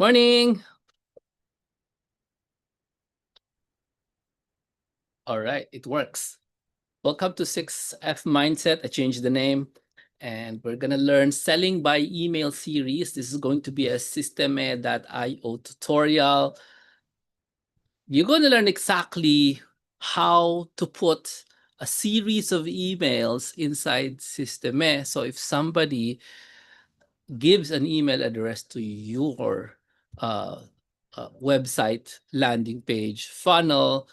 Morning. All right, it works. Welcome to 6F Mindset. I changed the name and we're going to learn selling by email series. This is going to be a systeme.io tutorial. You're going to learn exactly how to put a series of emails inside Systeme. So if somebody gives an email address to your website landing page funnel,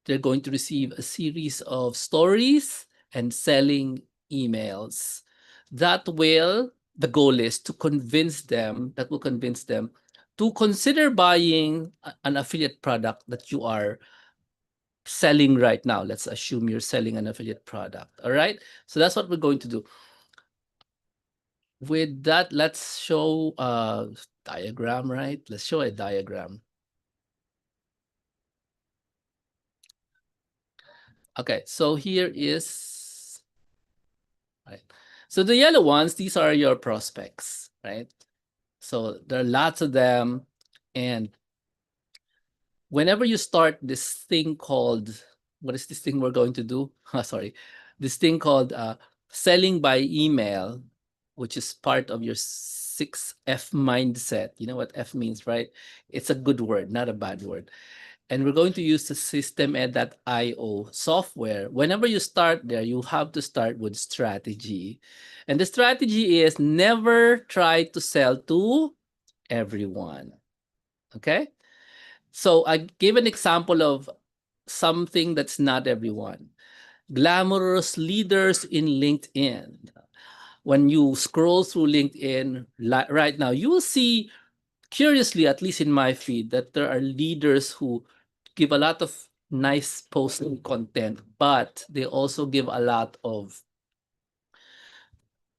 they're going to receive a series of stories and selling emails. The goal is to convince them, that will convince them to consider buying an affiliate product that you are selling right now. Let's assume you're selling an affiliate product. All right. So that's what we're going to do. With that, let's show a diagram, right? Let's show a diagram. Okay, so here is, right. So the yellow ones, these are your prospects, right? So there are lots of them. And whenever you start this thing called, what is this thing we're going to do? Sorry, this thing called selling by email, which is part of your 6F mindset. You know what F means, right? It's a good word, not a bad word. And we're going to use the systeme.io software. Whenever you start there, you have to start with strategy. And the strategy is never try to sell to everyone. Okay? So I gave an example of something that's not everyone. Glamorous leaders in LinkedIn. When you scroll through LinkedIn right now, you will see, curiously, at least in my feed, that there are leaders who give a lot of nice posting content, but they also give a lot of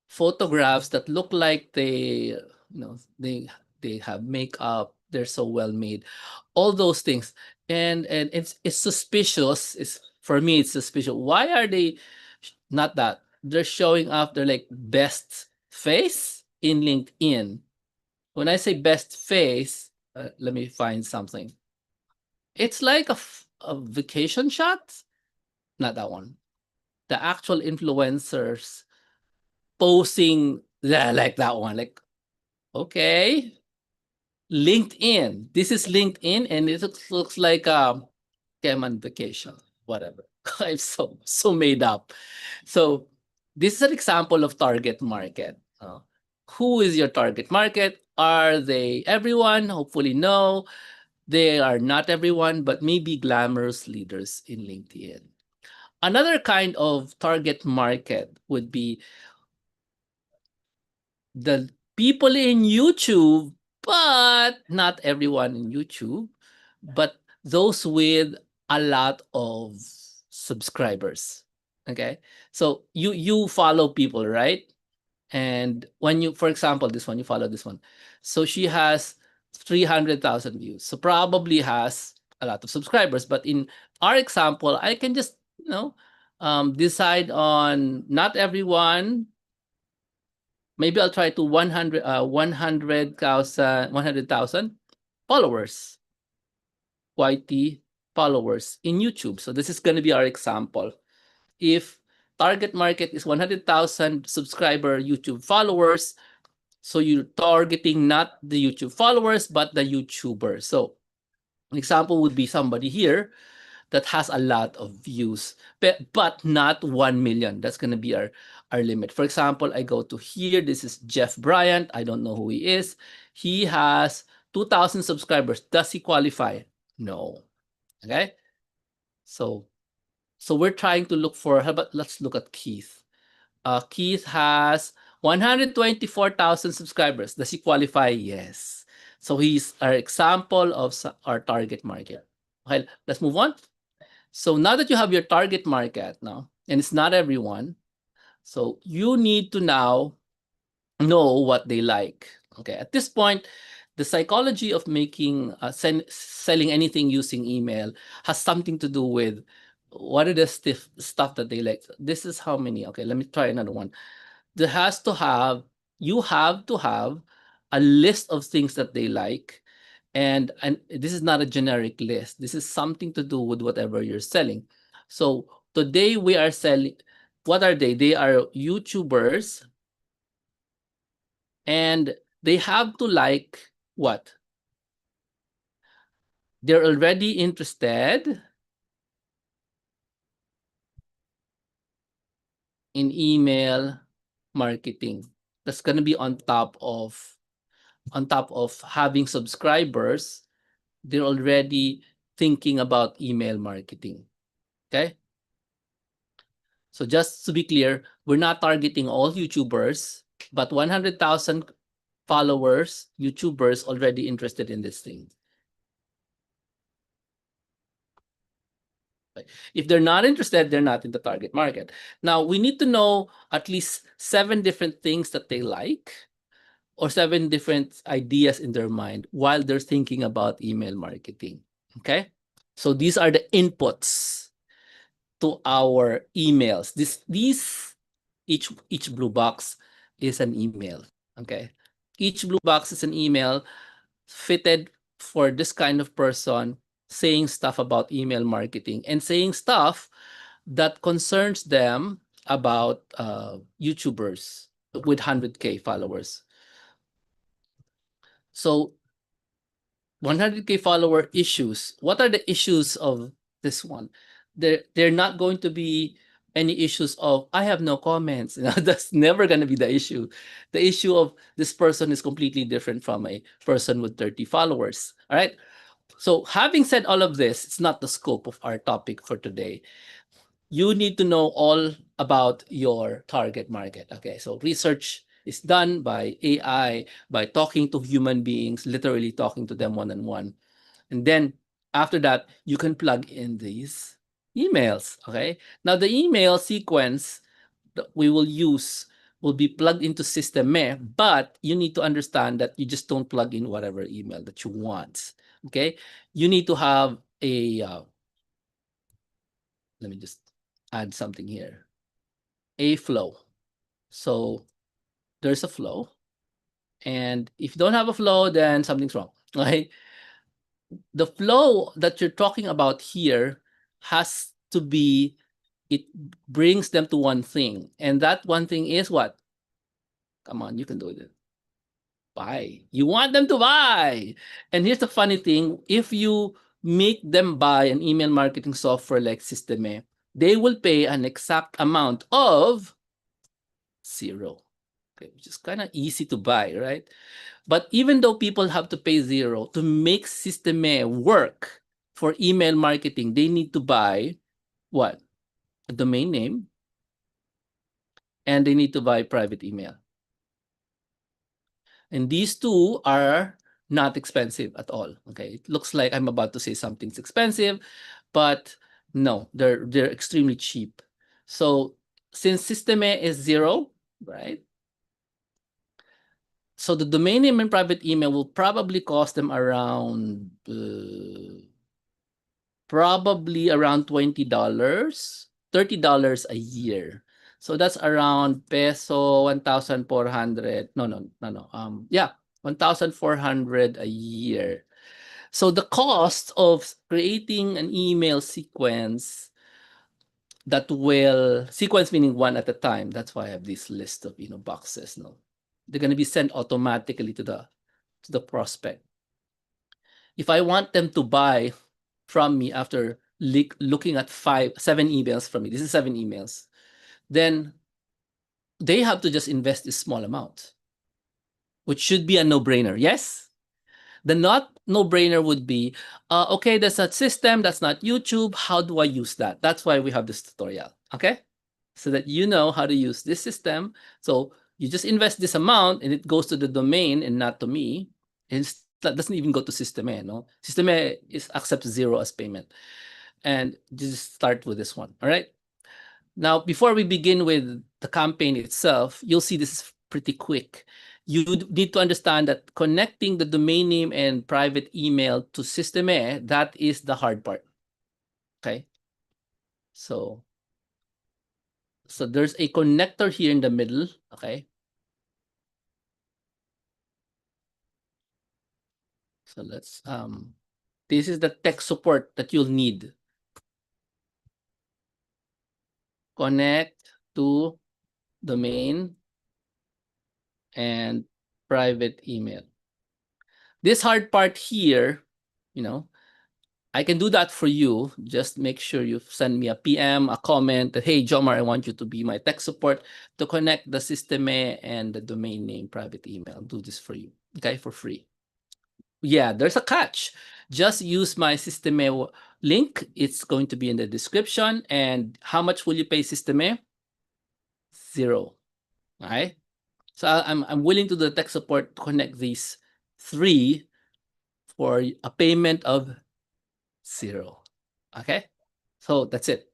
photographs that look like they have makeup, they're so well made, all those things. And it's suspicious. It's, for me, it's suspicious. Why are they not that? They're showing off their like best face in LinkedIn. When I say best face, let me find something. It's like a vacation shot. Not that one. The actual influencers posing, yeah, like that one. Like, okay, LinkedIn. This is LinkedIn, and it looks like Cayman vacation, whatever. I'm so made up. So this is an example of target market. Who is your target market? Are they everyone? Hopefully, no. They are not everyone, but maybe glamorous leaders in LinkedIn. Another kind of target market would be the people in YouTube, but not everyone in YouTube, but those with a lot of subscribers. Okay. So you follow people, right? And when you, for example, this one, you follow this one. So she has 300,000 views. So probably has a lot of subscribers. But in our example, I can just, decide on not everyone. Maybe I'll try to 100,000 followers, YT followers in YouTube. So this is going to be our example. If target market is 100,000 subscriber YouTube followers, so you're targeting not the YouTube followers, but the YouTuber. So an example would be somebody here that has a lot of views, but not 1 million. That's going to be our limit. For example, I go to here. This is Jeff Bryant. I don't know who he is. He has 2,000 subscribers. Does he qualify? No. Okay. So we're trying to look for, how about let's look at Keith. Keith has 124,000 subscribers. Does he qualify? Yes. So he's our example of our target market. Okay, let's move on. So now that you have your target market now, and it's not everyone, so you need to now know what they like. Okay, at this point, the psychology of making selling anything using email has something to do with what are the stuff that they like. This is how many. Okay, let me try another one. There has to have, you have to have a list of things that they like. And this is not a generic list. This is something to do with whatever you're selling. So today we are selling, what are they? They are YouTubers, and they have to like what? They're already interested in email marketing. That's going to be on top of having subscribers. They're already thinking about email marketing. Okay? So just to be clear, we're not targeting all YouTubers, but 100,000 followers, YouTubers already interested in this thing. If they're not interested, they're not in the target market. Now, we need to know at least 7 different things that they like, or 7 different ideas in their mind while they're thinking about email marketing. Okay? So these are the inputs to our emails. Each blue box is an email. Okay? Each blue box is an email fitted for this kind of person saying stuff about email marketing and saying stuff that concerns them about YouTubers with 100K followers. So 100K follower issues. What are the issues of this one? They're not going to be any issues of I have no comments. That's never going to be the issue. The issue of this person is completely different from a person with 30 followers. All right. So having said all of this, it's not the scope of our topic for today. You need to know all about your target market. Okay, so research is done by AI, by talking to human beings, literally talking to them one-on-one. And then after that, you can plug in these emails. Okay, now the email sequence that we will use will be plugged into Systeme, but you need to understand that you just don't plug in whatever email that you want. Okay, you need to have a let me just add something here. A flow. So there's a flow. And if you don't have a flow, then something's wrong. Right? The flow that you're talking about here has to be, it brings them to one thing. And that one thing is what? Come on, you can do it. Buy. You want them to buy. And here's the funny thing, if you make them buy an email marketing software like Systeme, they will pay an exact amount of 0. Okay, which is kind of easy to buy, right? But even though people have to pay 0 to make Systeme work for email marketing, they need to buy what? A domain name, and they need to buy private email. And these two are not expensive at all. Okay, it looks like I'm about to say something's expensive, but no, they're extremely cheap. So since Systeme is 0, right? So the domain name and private email will probably cost them around $20, $30 a year. So that's around peso 1,400. No. Yeah, 1,400 a year. So the cost of creating an email sequence that will sequence meaning one at a time. That's why I have this list of boxes. No, they're going to be sent automatically to the prospect. If I want them to buy from me after looking at 7 emails from me, this is 7 emails, then they have to just invest this small amount, which should be a no-brainer. Yes? The not no-brainer would be, okay, there's a system that's not YouTube. How do I use that? That's why we have this tutorial, okay? So that you know how to use this system. So you just invest this amount and it goes to the domain and not to me. That doesn't even go to Systeme, no? Systeme accepts 0 as payment. And just start with this one, all right? Now, before we begin with the campaign itself, you'll see this is pretty quick. You need to understand that connecting the domain name and private email to Systeme, that is the hard part, okay? So there's a connector here in the middle, okay? So let's this is the tech support that you'll need. Connect to domain and private email. This hard part here, you know, I can do that for you. Just make sure you send me a PM, a comment that, hey, Jomar, I want you to be my tech support to connect the system and the domain name private email. I'll do this for you, okay, for free. Yeah, there's a catch. Just use my Systeme link. It's going to be in the description. And how much will you pay Systeme? 0. All right. So I'm willing to do the tech support to connect these 3 for a payment of 0. Okay. So that's it.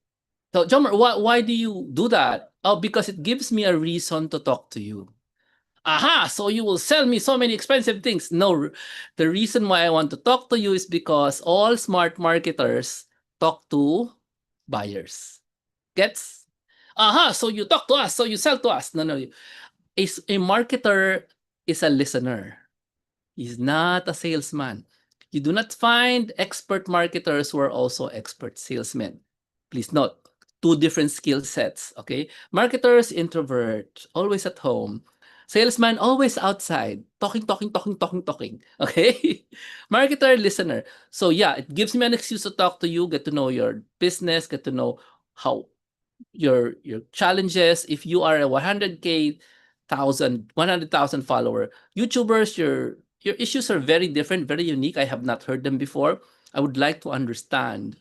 So Jomar, why do you do that? Oh, because it gives me a reason to talk to you. Aha, so you will sell me so many expensive things. No, the reason why I want to talk to you is because all smart marketers talk to buyers. Gets? Aha, so you talk to us, so you sell to us. No, a marketer is a listener. He's not a salesman. You do not find expert marketers who are also expert salesmen. Please note, 2 different skill sets, okay? Marketers, introvert, always at home. Salesman, always outside, talking, okay? Marketer, listener. So yeah, it gives me an excuse to talk to you, get to know your business, get to know how your challenges. If you are a 100,000 follower YouTubers, your issues are very different, very unique. I have not heard them before. I would like to understand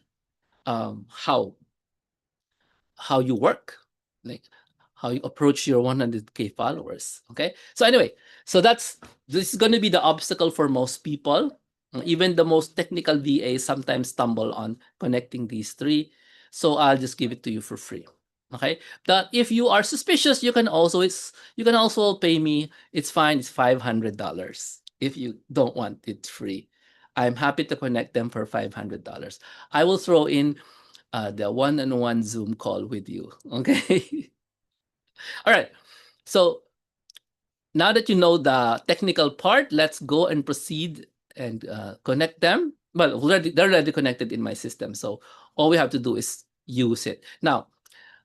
how you work, like how you approach your 100K followers. Okay, so anyway, so this is going to be the obstacle for most people. Even the most technical VAs sometimes stumble on connecting these 3. So I'll just give it to you for free. Okay, that if you are suspicious, you can also pay me. It's fine. It's $500 if you don't want it free. I'm happy to connect them for $500. I will throw in the one-on-one Zoom call with you. Okay. All right. So now that you know the technical part, let's go and proceed and connect them. Well, they're already connected in my system. So all we have to do is use it. Now,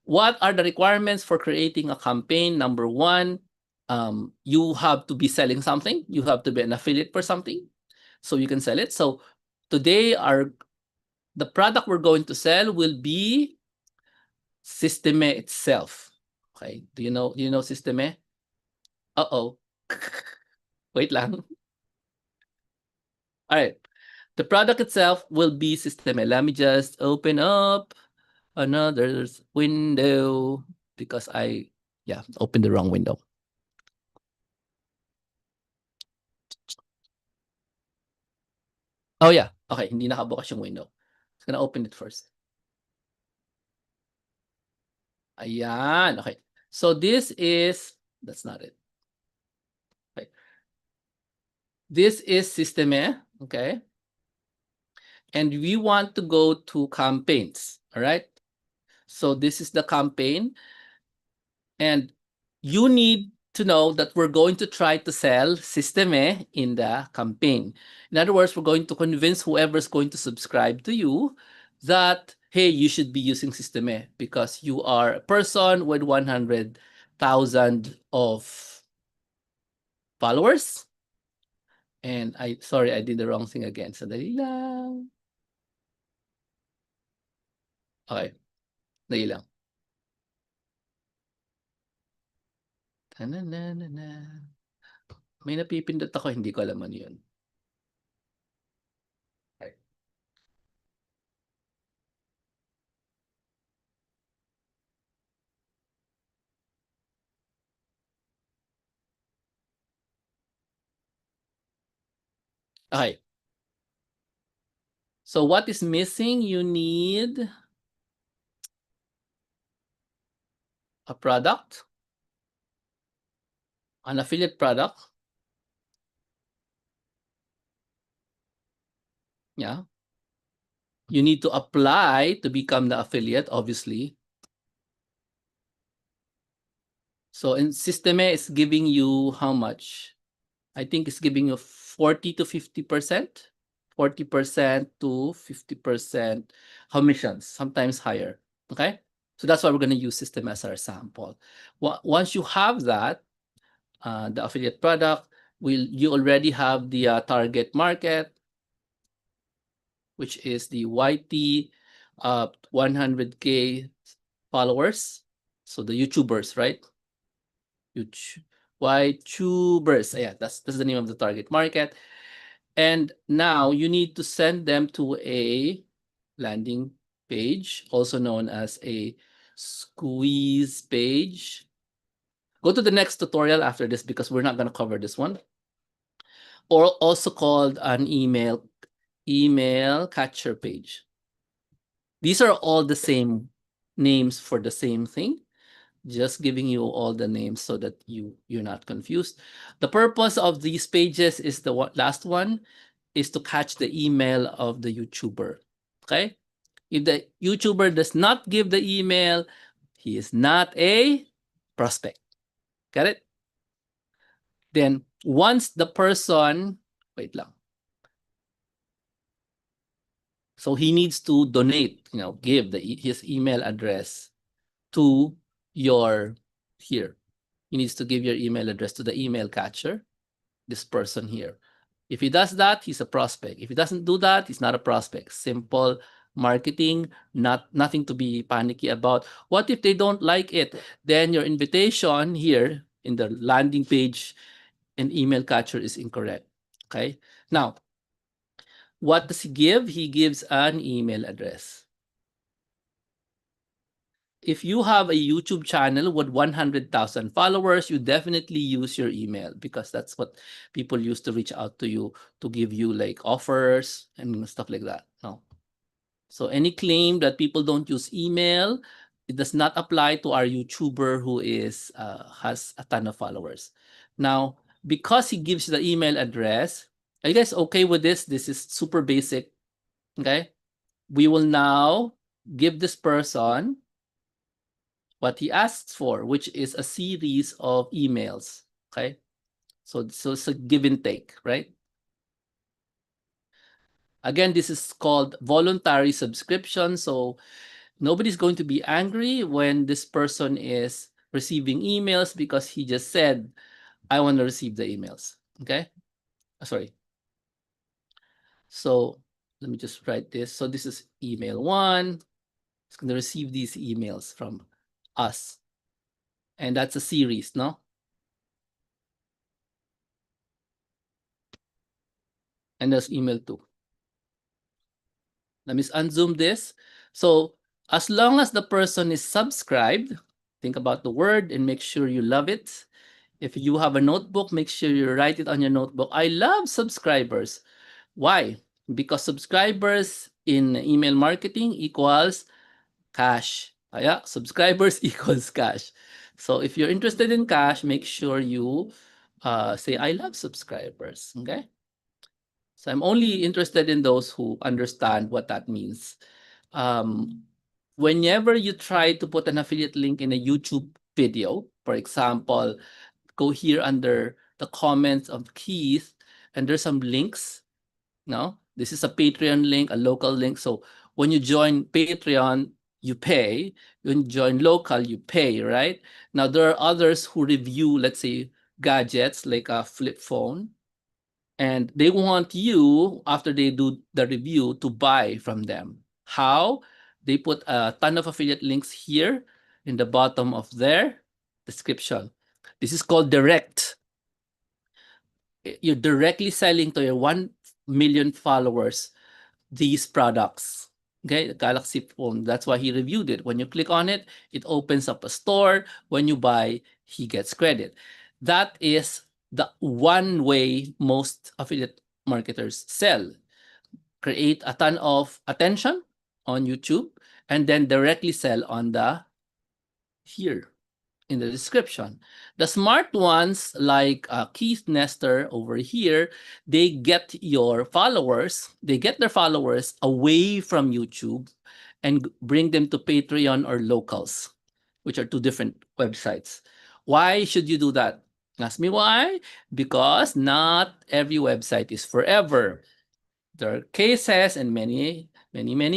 what are the requirements for creating a campaign? Number 1, you have to be selling something. You have to be an affiliate for something so you can sell it. So today, the product we're going to sell will be Systeme itself. Okay, do you know Systeme? Uh-oh. Wait lang. All right. The product itself will be Systeme. Let me just open up another window because I opened the wrong window. Oh yeah. Okay, hindi nakabukas yung window. Just gonna open it first. Ayan. Okay. So that's not it. Okay. This is Systeme. Okay. And we want to go to campaigns. All right. So this is the campaign. And you need to know that we're going to try to sell Systeme in the campaign. In other words, we're going to convince whoever's going to subscribe to you that, hey, you should be using Systeme because you are a person with 100,000 of followers. And sorry, I did the wrong thing again. Sandali lang. Okay. Dali lang. Tananana. May napipindot ako, hindi ko alam ano yun. Okay. Okay. So what is missing? You need a product, an affiliate product. Yeah. You need to apply to become the affiliate, obviously. So in Systeme is giving you how much? I think it's giving you 40 to 50%. 40% to 50% commissions, sometimes higher. Okay, so that's why we're going to use system as our sample. Once you have that, the affiliate product, you already have the target market, which is the YT 100K followers. So the YouTubers, right? YouTubers. Yeah, that's the name of the target market. And now you need to send them to a landing page, also known as a squeeze page. Go to the next tutorial after this because we're not going to cover this one. Or also called an email catcher page. These are all the same names for the same thing. Just giving you all the names so that you're not confused. The purpose of these pages is the last one is to catch the email of the YouTuber. Okay? If the YouTuber does not give the email, he is not a prospect. Got it? Then once the person, wait lang. So he needs to donate, give his email address to your here. He needs to give your email address to the email catcher, this person here. If he does that, he's a prospect. If he doesn't do that, he's not a prospect. Simple marketing, nothing to be panicky about. What if they don't like it? Then your invitation here in the landing page and email catcher is incorrect. Okay. Now, what does he give? He gives an email address. If you have a YouTube channel with 100,000 followers, you definitely use your email because that's what people use to reach out to you to give you like offers and stuff like that. No. So any claim that people don't use email, it does not apply to our YouTuber who has a ton of followers. Now, because he gives you the email address, are you guys okay with this? This is super basic. Okay. We will now give this person what he asks for, which is a series of emails. Okay. So it's a give and take, right? Again, this is called voluntary subscription. So nobody's going to be angry when this person is receiving emails because he just said, I want to receive the emails. Okay. Sorry. So let me just write this. So this is email 1. It's going to receive these emails from us. And that's a series, no? And there's email 2. Let me unzoom this. So as long as the person is subscribed, think about the word and make sure you love it. If you have a notebook, make sure you write it on your notebook. I love subscribers. Why? Because subscribers in email marketing equals cash. Yeah, subscribers equals cash. So if you're interested in cash, make sure you say, I love subscribers. Okay. So I'm only interested in those who understand what that means. Whenever you try to put an affiliate link in a YouTube video, for example, go here under the comments of Keith, and there's some links. No, this is a Patreon link, a local link. So when you join Patreon, you pay. When you join local, you pay, right? Now there are others who review, let's say, gadgets like a flip phone, and they want you, after they do the review, to buy from them. How? They put a ton of affiliate links here in the bottom of their description. This is called direct. You're directly selling to your 1 million followers these products. Okay, the Galaxy phone. That's why he reviewed it. When you click on it, it opens up a store. When you buy, he gets credit. That is the one way most affiliate marketers sell. Create a ton of attention on YouTube and then directly sell on the here in the description. The smart ones like Keith Nestor over here, they get your followers, they get their followers away from YouTube and bring them to Patreon or Locals, which are 2 different websites. Why should you do that? Ask me why? Because not every website is forever. there are cases and many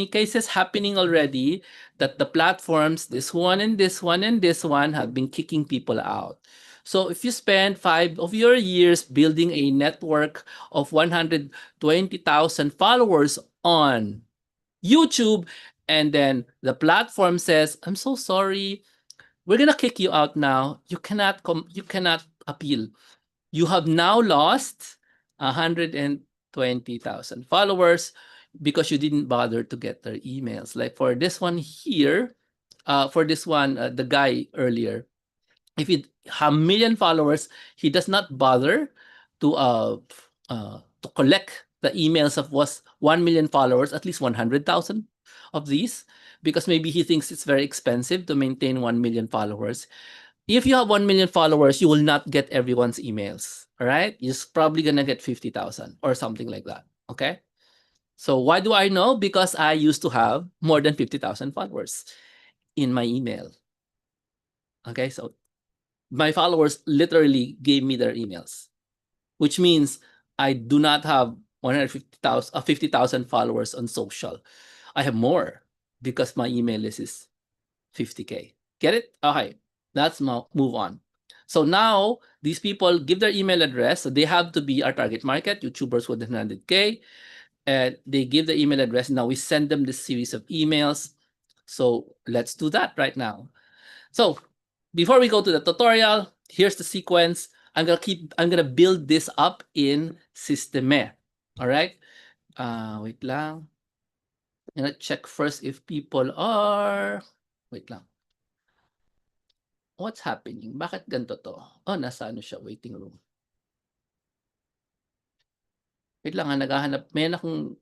cases happening already that the platforms, this one and this one and this one, have been kicking people out. So if you spend 5 of your years building a network of 120,000 followers on YouTube, and then the platform says, I'm so sorry, we're gonna kick you out now. You cannot appeal. You have now lost 120,000 followers because you didn't bother to get their emails. Like for this one here, the guy earlier, if he have million followers, he does not bother to collect the emails of was 1 million followers, at least 100,000 of these, because maybe he thinks it's very expensive to maintain 1 million followers. If you have 1 million followers, you will not get everyone's emails. All right. You're probably going to get 50,000 or something like that. Okay. So why do I know? Because I used to have more than 50,000 followers in my email. Okay. So my followers literally gave me their emails, which means I do not have 50,000 followers on social. I have more because my email list is 50K. Get it? Okay, let's move on. So now these people give their email address. So they have to be our target market, YouTubers with 100K. And they give the email address. Now we send them this series of emails. So let's do that right now. So before we go to the tutorial, here's the sequence. I'm gonna build this up in Systeme. All right. Wait lang. I'm gonna check first if people are. Wait lang. What's happening? Bakit ganito to? Oh, nasa ano siya, waiting room. Wait lang, naghahanap. May akong,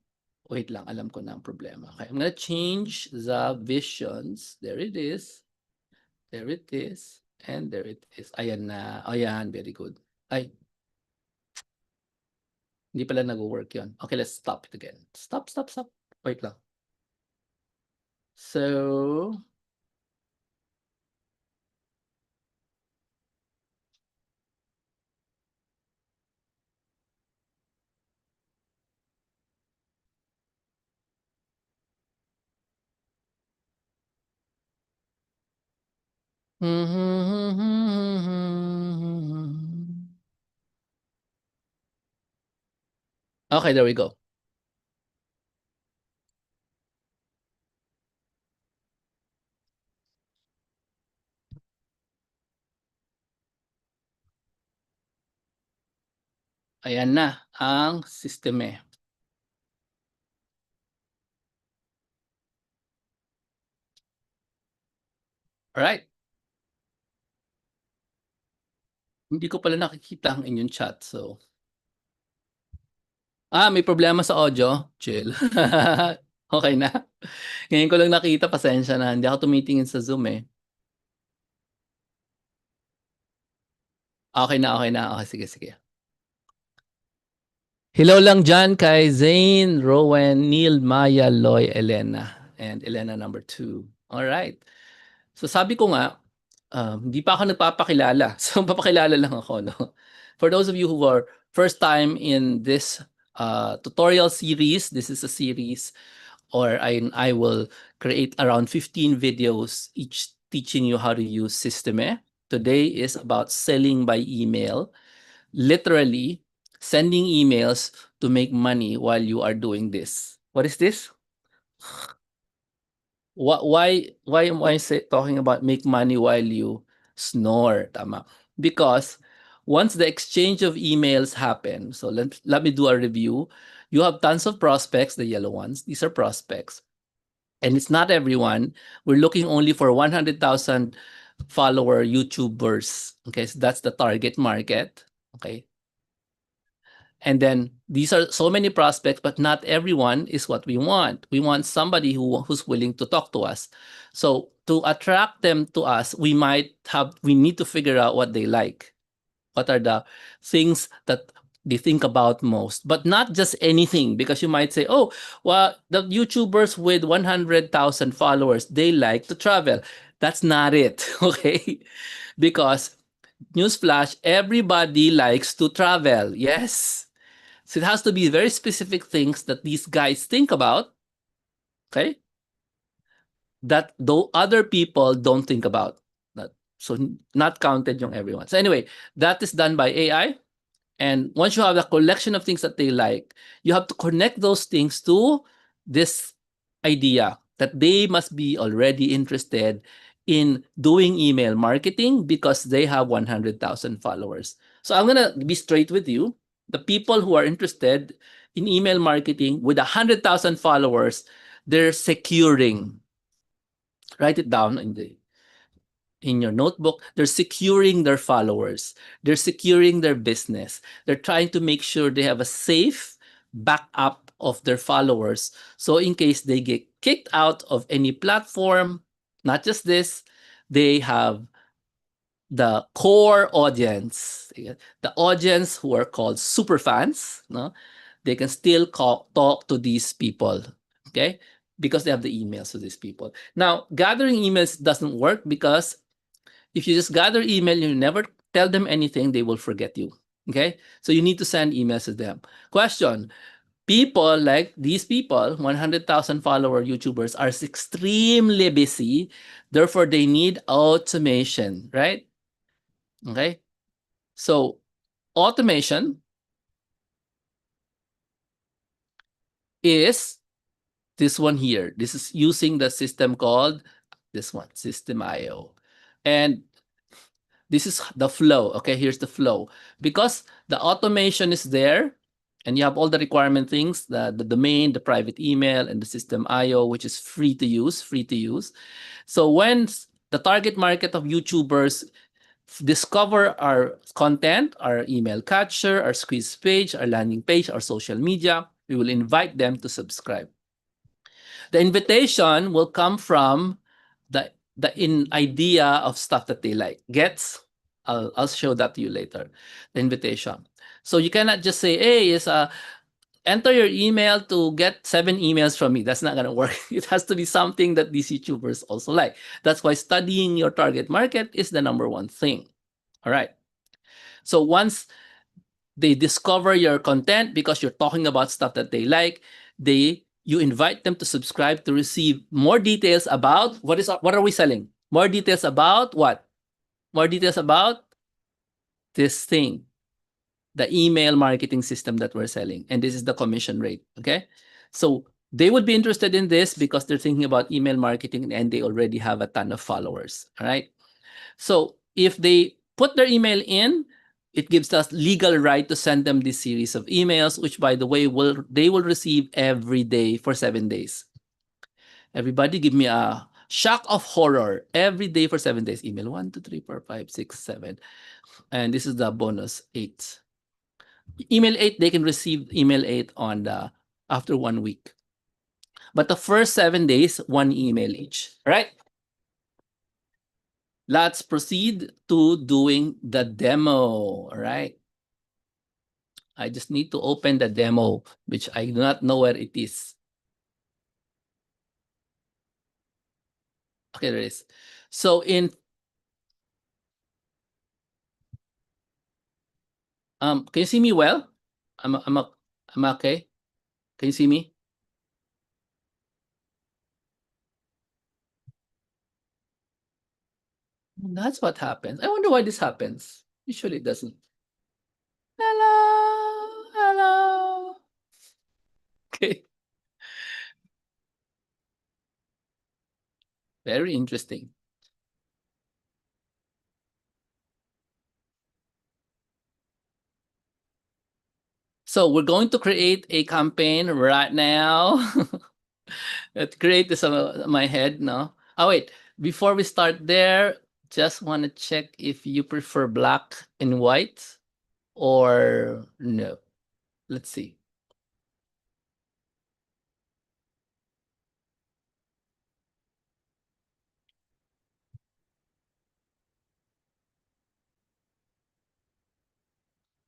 wait lang, alam ko na ang problema. Okay, I'm gonna change the visions. There it is. There it is. And there it is. Ayan na. Ayan, very good. Ay. Hindi pala nag-work yun. Okay, let's stop it again. Stop. Wait lang. So, okay, there we go. Ayan na ang Systeme. Alright. Hindi ko pala nakikita ang inyong chat. So, may problema sa audio? Chill. Okay na. Ngayon ko lang nakita, pasensya na. Hindi ako tumitingin sa Zoom eh. Okay na. Okay, sige. Hello lang dyan kay Zane, Rowan, Neil, Maya, Loy, Elena. And Elena number 2. Alright. So sabi ko nga, hindi pa ako nagpapakilala. So papakilala lang ako. No? For those of you who are first time in this tutorial series, this is a series, or I will create around 15 videos, each teaching you how to use Systeme. Today is about selling by email. Literally, sending emails to make money while you are doing this. What is this? Why am I talking about make money while you snore? Tama. Because once the exchange of emails happen, so let me do a review. You have tons of prospects, the yellow ones. These are prospects. And it's not everyone. We're looking only for 100,000 follower YouTubers. Okay, so that's the target market. Okay. And then these are so many prospects, but not everyone is what we want. We want somebody who's willing to talk to us. So to attract them to us, we need to figure out what they like. What are the things that they think about most, but not just anything, because you might say, oh, well, the YouTubers with 100,000 followers, they like to travel. That's not it, okay? Because newsflash, everybody likes to travel. Yes. So it has to be very specific things that these guys think about, okay, that though other people don't think about. So not counted yung everyone. So anyway, that is done by AI. And once you have a collection of things that they like, you have to connect those things to this idea that they must be already interested in doing email marketing because they have 100,000 followers. So I'm going to be straight with you. The people who are interested in email marketing with 100,000 followers, they're securing. Write it down in your notebook. They're securing their followers. They're securing their business. They're trying to make sure they have a safe backup of their followers. So in case they get kicked out of any platform, not just this, they have the core audience, the audience who are called super fans, no? They can still talk to these people, okay? Because they have the emails to these people. Now, gathering emails doesn't work because if you just gather email and you never tell them anything, they will forget you. Okay? So you need to send emails to them. Question. People like these people, 100,000 follower YouTubers, are extremely busy. Therefore, they need automation, right? Okay? So automation is this one here. This is using the system called this one, System IO. And this is the flow. Okay, here's the flow. Because the automation is there, and you have all the requirement things, the domain, the private email, and the system IO, which is free to use. So when the target market of YouTubers discover our content, our email catcher, our squeeze page, our landing page, our social media, we will invite them to subscribe. The invitation will come from the idea of stuff that they like. Gets? I'll show that to you later. The invitation. So you cannot just say, hey, enter your email to get 7 emails from me. That's not gonna work. It has to be something that these YouTubers also like. That's why studying your target market is the number one thing. All right. So once they discover your content because you're talking about stuff that they like, you invite them to subscribe to receive more details about what are we selling? More details about what? More details about this thing, the email marketing system that we're selling. And this is the commission rate. Okay. So they would be interested in this because they're thinking about email marketing and they already have a ton of followers. All right. So if they put their email in, it gives us legal right to send them this series of emails, which, by the way, they will receive every day for 7 days. Everybody give me a shock of horror every day for 7 days. Email 1, 2, 3, 4, 5, 6, 7. And this is the bonus 8. Email 8, they can receive email 8 on after 1 week. But the first 7 days, 1 email each. All right? Let's proceed to doing the demo. All right? I just need to open the demo, which I do not know where it is. Okay, there it is. So can you see me well? I'm okay. Can you see me? That's what happens. I wonder why this happens. Usually it doesn't. Hello, hello. Okay, very interesting. So we're going to create a campaign right now. Let's create this on my head now. Oh, wait. Before we start there, just want to check if you prefer black and white or no. Let's see.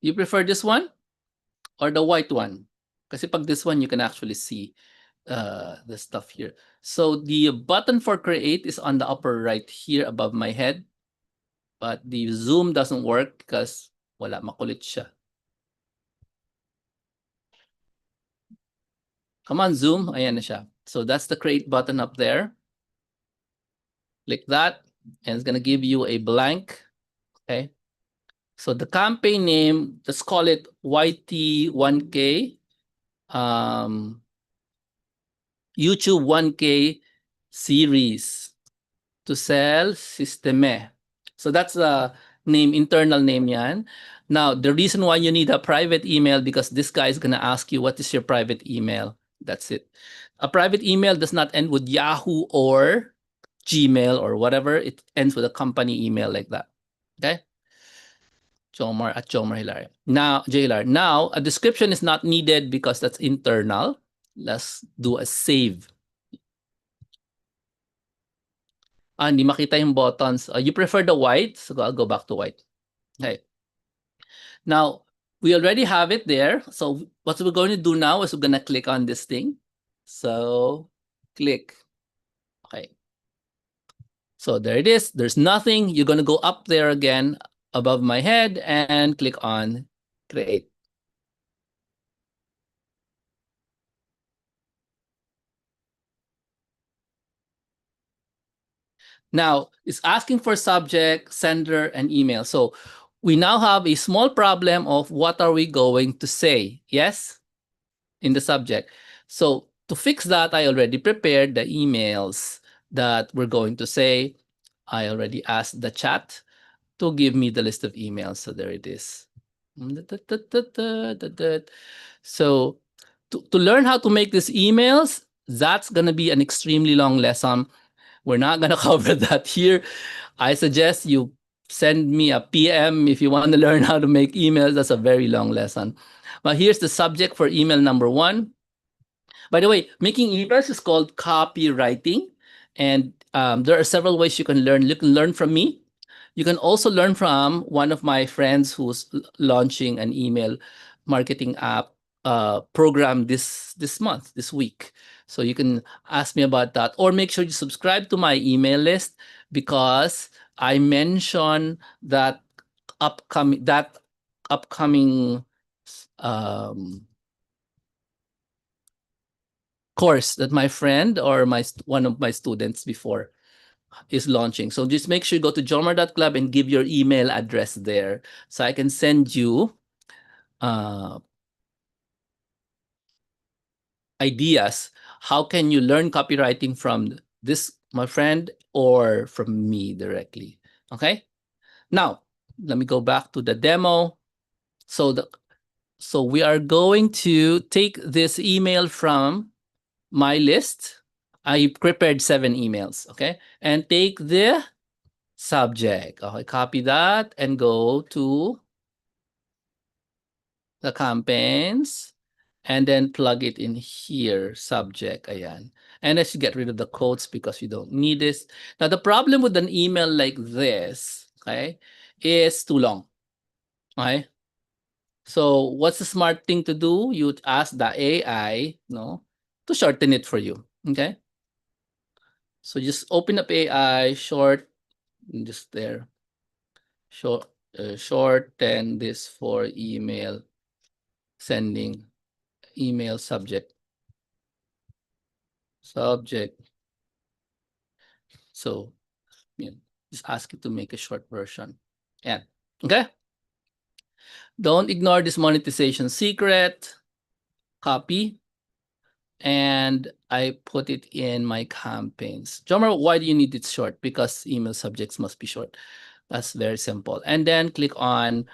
You prefer this one or the white one? Kasi pag this one, you can actually see the stuff here. So the button for create is on the upper right here above my head. But the zoom doesn't work because wala, makulit siya. Come on, Zoom. Ayan na siya. So that's the create button up there. Click that, and it's going to give you a blank. Okay. So the campaign name, let's call it YT1K, YouTube 1K series to sell Systeme. So that's a name, internal name yan. Now, the reason why you need a private email, because this guy is going to ask you, what is your private email? That's it. A private email does not end with Yahoo or Gmail or whatever. It ends with a company email like that. Okay? Jomar at Jomar Hilario. Now, JLR. Now, a description is not needed because that's internal. Let's do a save. Hindi makita yung buttons. You prefer the white? So I'll go back to white. Okay. Now, we already have it there. So what we're going to do now is we're going to click on this thing. So click. Okay. So there it is. There's nothing. You're going to go up there again above my head and click on create. Now, it's asking for subject, sender, and email. So we now have a small problem of what are we going to say? Yes, in the subject. So to fix that, I already prepared the emails that we're going to say. I already asked the chat to give me the list of emails. So there it is. So to learn how to make these emails, that's going to be an extremely long lesson. We're not going to cover that here. I suggest you send me a PM if you want to learn how to make emails. That's a very long lesson. But here's the subject for email number 1. By the way, making emails is called copywriting. And there are several ways you can learn. You can learn from me. You can also learn from one of my friends who's launching an email marketing app program this month, this week. So you can ask me about that, or make sure you subscribe to my email list, because I mention that upcoming course that my friend or one of my students before is launching. So just make sure you go to jomar.club and give your email address there, so I can send you ideas. How can you learn copywriting from this, my friend, or from me directly? Okay. Now, let me go back to the demo. So we are going to take this email from my list. I prepared 7 emails, okay? And take the subject. Okay, copy that and go to the campaigns and then plug it in here, subject, ayan. And let's get rid of the quotes because you don't need this. Now, the problem with an email like this, okay, is too long, okay? So what's the smart thing to do? You ask the AI, no, to shorten it for you, okay? So just open up AI, short, just there, shorten this for email sending, email subject. So just ask it to make a short version. Yeah. Okay. Don't ignore this monetization secret. Copy. And I put it in my campaigns. Jomar, why do you need it short? Because email subjects must be short. That's very simple. And then click on,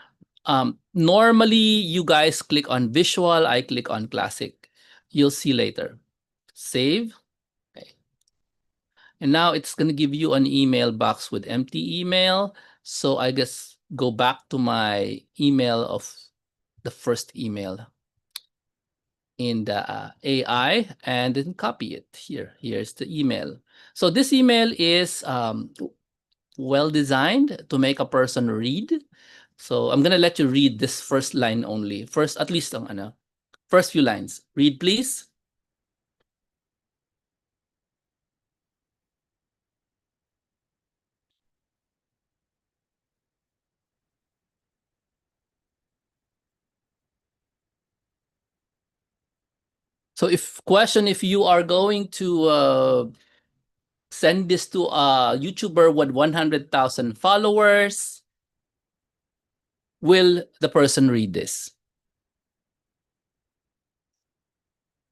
normally you guys click on visual, I click on classic. You'll see later. Save. Okay. And now it's going to give you an email box with empty email. So I guess go back to my email of the first email in the AI and then copy it here. Here's the email. So this email is well designed to make a person read. So I'm going to let you read this first line only. First, at least first few lines. Read, please. So if you are going to send this to a YouTuber with 100,000 followers, will the person read this?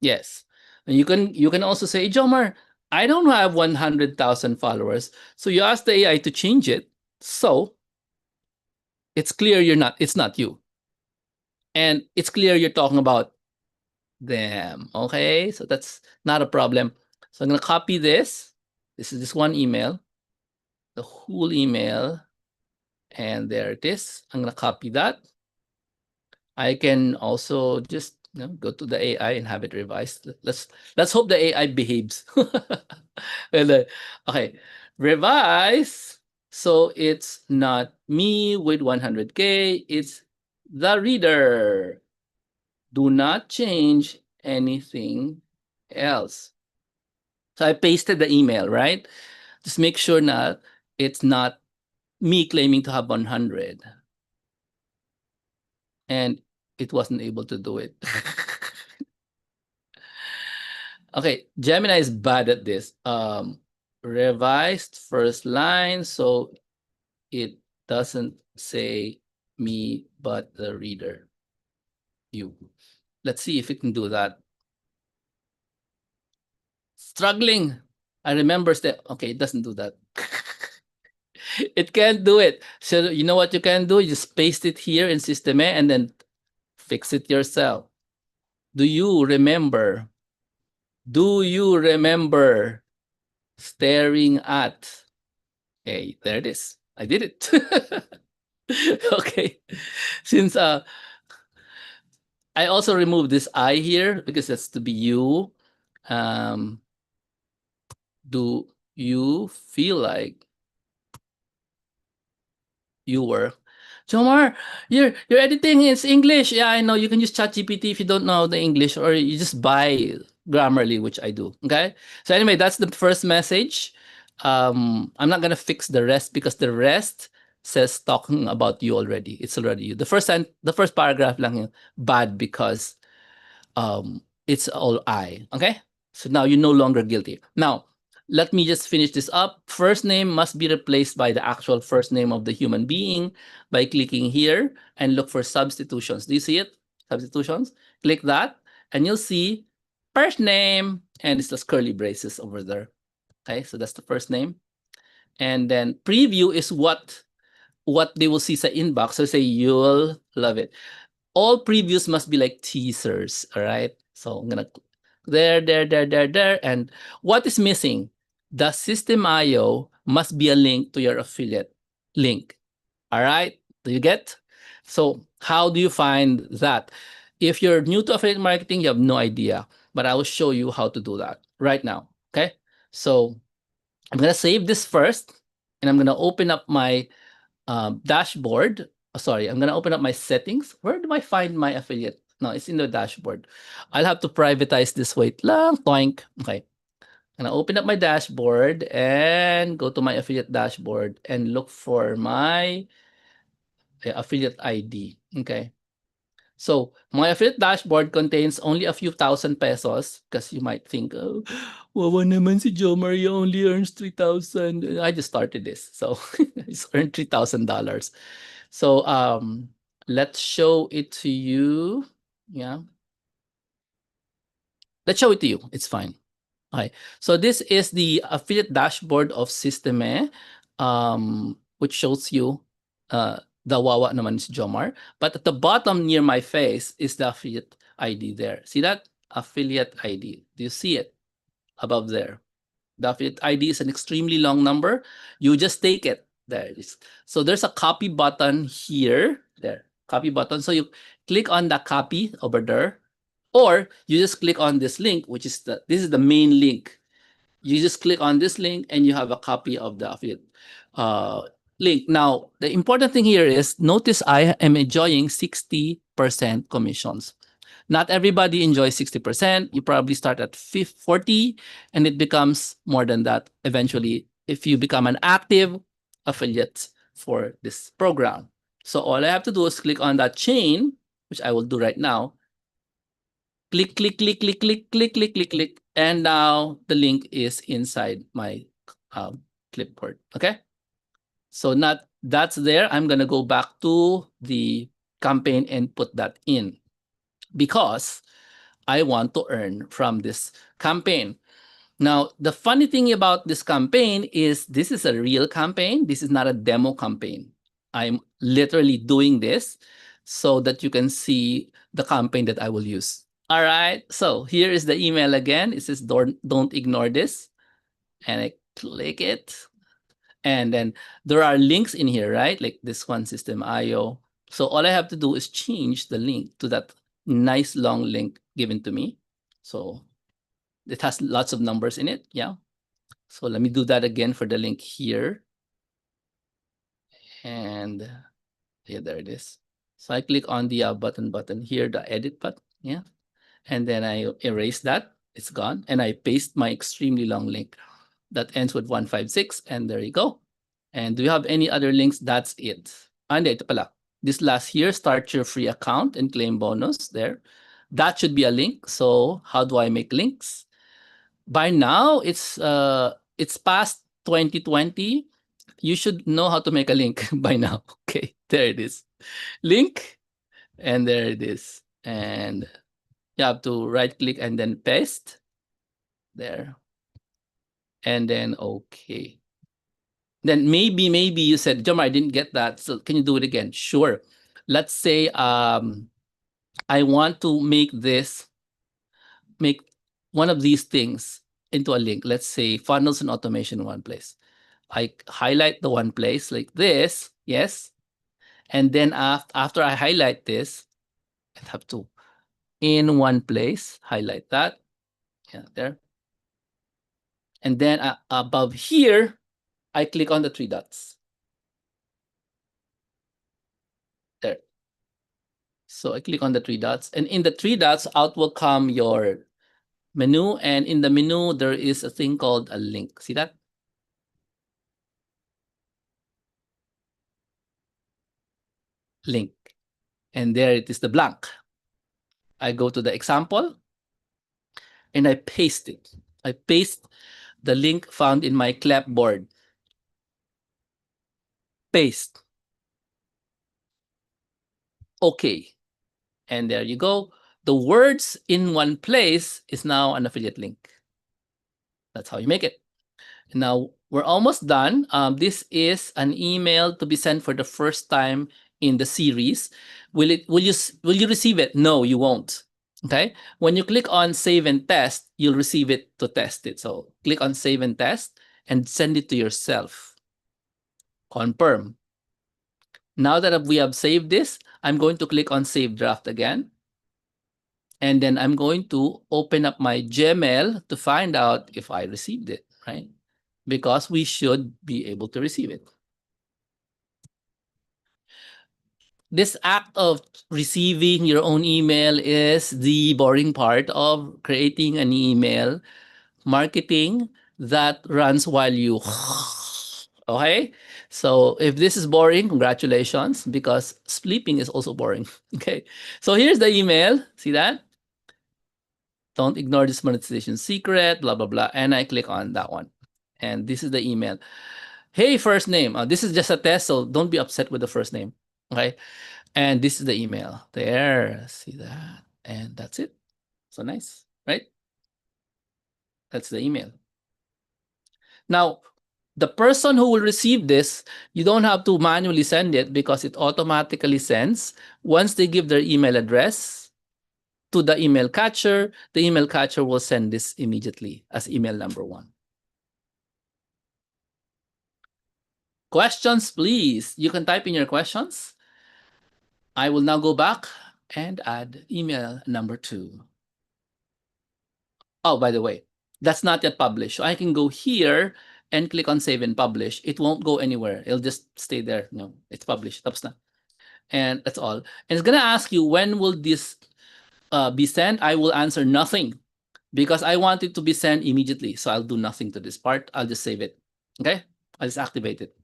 Yes. And you can also say, Jomar, I don't have 100,000 followers. So you ask the AI to change it. So it's clear it's not you. And it's clear you're talking about them. Okay. So that's not a problem. So I'm going to copy this. This is this one email, the whole email. And there it is. I'm going to copy that. I can also just go to the AI and have it revised. Let's hope the AI behaves. And okay, revise. So it's not me with 100K. It's the reader. Do not change anything else. So I pasted the email, right? Just make sure that it's not me claiming to have 100. And it wasn't able to do it. Okay, Gemini is bad at this. Revised first line, so it doesn't say me, but the reader, you. Let's see if it can do that. Struggling. I remember okay, it doesn't do that. It can't do it. So you know what you can do? You just paste it here in Systeme and then fix it yourself. Do you remember? Do you remember staring at? Hey, there it is. I did it. Okay. Since I also removed this I here because that's to be you. Do you feel like you were? Jomar, your editing is English. Yeah, I know. You can use ChatGPT if you don't know the English, or you just buy Grammarly, which I do. Okay. So anyway, that's the first message. I'm not gonna fix the rest because the rest says talking about you already. It's already you. The first paragraph lang yung bad because it's all I. Okay. So now you're no longer guilty. Now, let me just finish this up. First name must be replaced by the actual first name of the human being by clicking here and look for substitutions. Do you see it? Substitutions. Click that and you'll see first name, and it's just curly braces over there. Okay, so that's the first name. And then preview is what they will see sa inbox. So say you'll love it. All previews must be like teasers. All right. So I'm gonna there. And what is missing? The system IO must be a link to your affiliate link. All right. Do you get? So how do you find that? If you're new to affiliate marketing, you have no idea, but I will show you how to do that right now. Okay. So I'm gonna save this first, and I'm gonna open up my dashboard. Oh, sorry, I'm gonna open up my settings. Where do I find my affiliate? No, it's in the dashboard. I'll have to privatize this. Wait lang, toink. Okay. I'm gonna open up my dashboard and go to my affiliate dashboard and look for my affiliate ID. Okay. So my affiliate dashboard contains only a few thousand pesos because you might think, oh, wawa naman si Jomar, he only earns 3,000. I just started this, so I just earned $3,000. So let's show it to you. Yeah. Let's show it to you. It's fine. Okay. So this is the affiliate dashboard of Systeme, which shows you the wawa naman si Jomar. But at the bottom near my face is the affiliate ID there. See that? Affiliate ID. Do you see it above there? The affiliate ID is an extremely long number. You just take it. There it is. So there's a copy button here. There, copy button. So you click on the copy over there, or you just click on this link, which is this is the main link. You just click on this link and you have a copy of the affiliate link. Now, the important thing here is notice I am enjoying 60% commissions. Not everybody enjoys 60%. You probably start at 40 and it becomes more than that eventually if you become an active affiliate for this program. So all I have to do is click on that chain, which I will do right now. Click, click, click, click, click, click, click, click, click. And now the link is inside my clipboard. Okay. So that's there. I'm going to go back to the campaign and put that in because I want to earn from this campaign. Now, the funny thing about this campaign is this is a real campaign. This is not a demo campaign. I'm literally doing this so that you can see the campaign that I will use. All right. So here is the email again. It says don't ignore this. And I click it. And then there are links in here, right? Like this one, System IO. So all I have to do is change the link to that nice long link given to me. So it has lots of numbers in it. Yeah. So let me do that again for the link here. And yeah, there it is. So I click on the button here, the edit button. Yeah. And then I erase that. It's gone. And I paste my extremely long link that ends with 156. And there you go. And do you have any other links? That's it. And ito pala. This last here, start your free account and claim bonus there. That should be a link. So how do I make links? By now, it's past 2020. You should know how to make a link by now. Okay, there it is. Link, and there it is. And you have to right click and then paste there. And then okay. Then maybe you said, Jomar, I didn't get that. So can you do it again? Sure. Let's say I want to make one of these things into a link. Let's say funnels and automation in one place. I highlight the one place like this, yes. And then after I highlight this, I have to, in one place, highlight that. Yeah, there. And then above here, I click on the three dots. There. So I click on the three dots. And in the three dots, out will come your menu. And in the menu, there is a thing called a link. See that? Link. And there it is, the blank. I go to the example and I paste it. I paste the link found in my clipboard. Paste. Okay. And there you go. The words in one place is now an affiliate link. That's how you make it. Now we're almost done. This is an email to be sent for the first time in the series. Will you receive it? No, you won't. Okay. When you click on save and test, you'll receive it to test it. So click on save and test and send it to yourself. Confirm. Now that we have saved this, I'm going to click on save draft again. And then I'm going to open up my Gmail to find out if I received it, right? Because we should be able to receive it. This act of receiving your own email is the boring part of creating an email marketing that runs while you okay. So if this is boring, congratulations, because sleeping is also boring. Okay. So here's the email. See that? Don't ignore this monetization secret, blah, blah, blah. And I click on that one. And this is the email. Hey, first name. This is just a test, so don't be upset with the first name. Okay. And this is the email. There. See that? And that's it. So nice, right? That's the email. Now, the person who will receive this, you don't have to manually send it because it automatically sends. Once they give their email address to the email catcher will send this immediately as email number 1. Questions, please. You can type in your questions. I will now go back and add email number 2. Oh, by the way, that's not yet published. So I can go here and click on save and publish. It won't go anywhere. It'll just stay there. No, it's published. Tapos na. And that's all. And it's going to ask you, when will this be sent? I will answer nothing because I want it to be sent immediately. So I'll do nothing to this part. I'll just save it. Okay? I'll just activate it.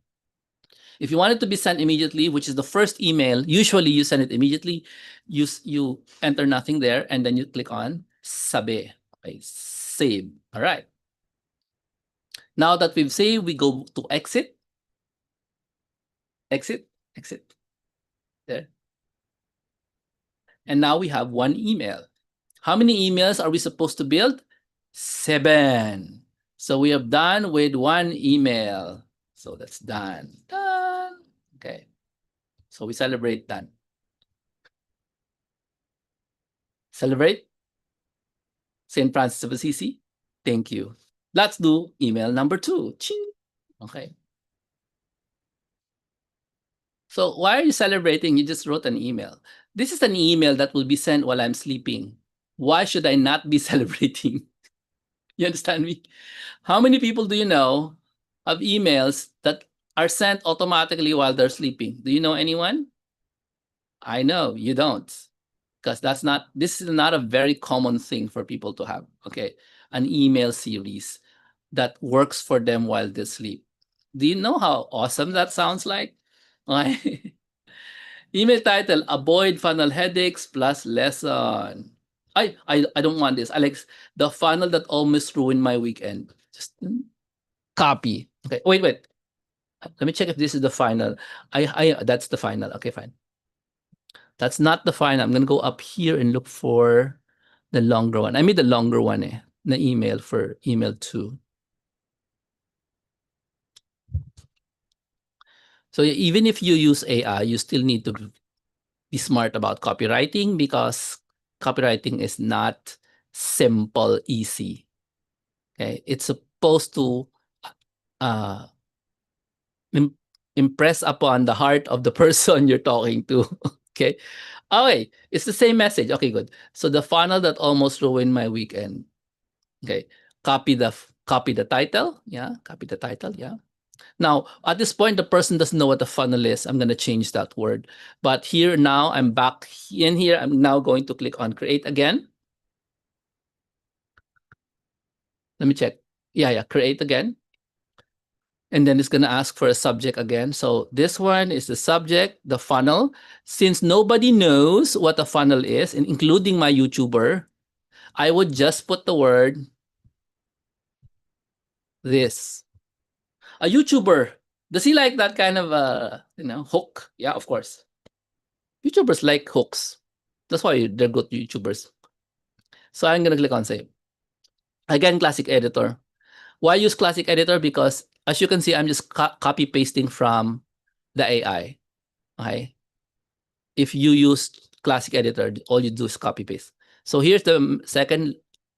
If you want it to be sent immediately, which is the first email, usually you send it immediately. You enter nothing there, and then you click on Sabi. Okay, save. All right. Now that we've saved, we go to exit. Exit. Exit. There. And now we have one email. How many emails are we supposed to build? 7. So we have done with one email. So that's done. Done. Okay. So we celebrate done. Celebrate. St. Francis of Assisi. Thank you. Let's do email number 2. Ching. Okay. So why are you celebrating? You just wrote an email. This is an email that will be sent while I'm sleeping. Why should I not be celebrating? You understand me? How many people do you know of emails that are sent automatically while they're sleeping? Do you know anyone? I know you don't, because this is not a very common thing for people to have. Okay, an email series that works for them while they sleep. Do you know how awesome that sounds like? Email title: Avoid funnel headaches plus lesson. I don't want this. I like the funnel that almost ruined my weekend. Just copy. Okay. Wait. Let me check if this is the final. That's the final. Okay, fine. That's not the final. I'm gonna go up here and look for the longer one. I made the longer one, the email for email 2. So even if you use AI, you still need to be smart about copywriting, because copywriting is not simple, easy. Okay, it's supposed to impress upon the heart of the person you're talking to. Okay. Okay, it's the same message. Okay, good. So the funnel that almost ruined my weekend. Okay, copy the title. Yeah, copy the title. Yeah. Now, at this point, the person doesn't know what the funnel is. I'm going to change that word. But here now, I'm back in here. I'm now going to click on create again. Let me check. Yeah, create again. And then it's going to ask for a subject again. So this one is the subject, the funnel. Since nobody knows what a funnel is, and including my YouTuber, I would just put the word this. A YouTuber, does he like that kind of hook? Yeah, of course. YouTubers like hooks. That's why they're good YouTubers. So I'm going to click on save. Again, classic editor. Why use classic editor? Because as you can see, I'm just copy pasting from the AI. Okay. If you use classic editor, all you do is copy paste. So here's the second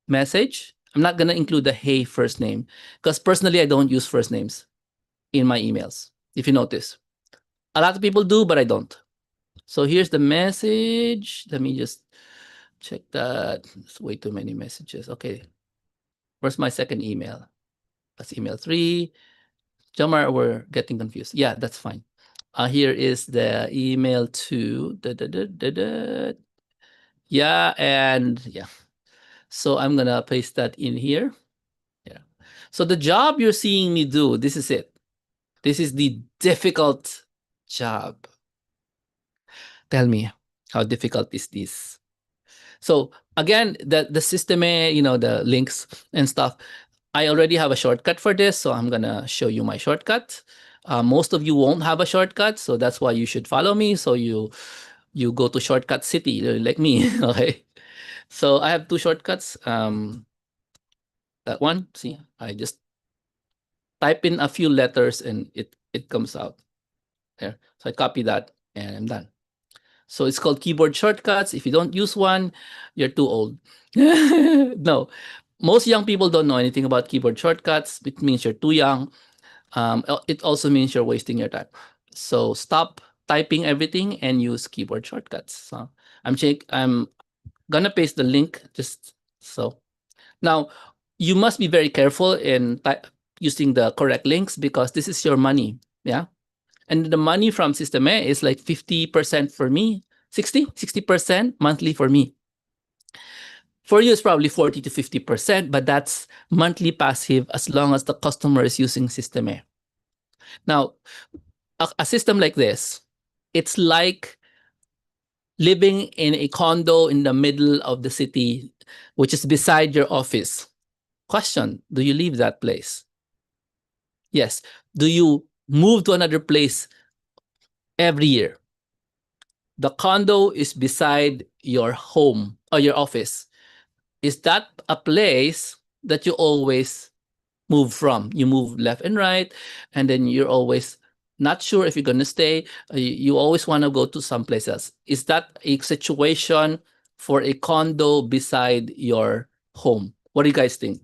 message. I'm not going to include the hey first name, because personally, I don't use first names in my emails. If you notice, a lot of people do, but I don't. So here's the message. Let me just check that. It's way too many messages. Okay. Where's my second email? That's email 3. Jomar, we're getting confused. Yeah, that's fine. Here is the email 2. Yeah, and yeah. So I'm going to paste that in here. Yeah. So the job you're seeing me do, this is it. This is the difficult job. Tell me, how difficult is this? So again, the system, the links and stuff, I already have a shortcut for this, so I'm gonna show you my shortcut. Most of you won't have a shortcut, so that's why you should follow me. So you go to Shortcut City, like me. Okay. So I have 2 shortcuts. That one, see, I just type in a few letters and it comes out there. So I copy that and I'm done. So it's called keyboard shortcuts. If you don't use one, you're too old. No, most young people don't know anything about keyboard shortcuts. It means you're too young. It also means you're wasting your time. So stop typing everything and use keyboard shortcuts. So I'm gonna paste the link just so. Now, you must be very careful in using the correct links, because this is your money. Yeah. And the money from System A is like 50% for me, 60% monthly for me. For you, it's probably 40 to 50%, but that's monthly passive as long as the customer is using System A. Now, a system like this, it's like living in a condo in the middle of the city, which is beside your office. Question, do you leave that place? Yes. Do you move to another place every year? The condo is beside your home or your office. Is that a place that you always move from? You move left and right, and then you're always not sure if you're going to stay. You always want to go to some places. Is that a situation for a condo beside your home? What do you guys think?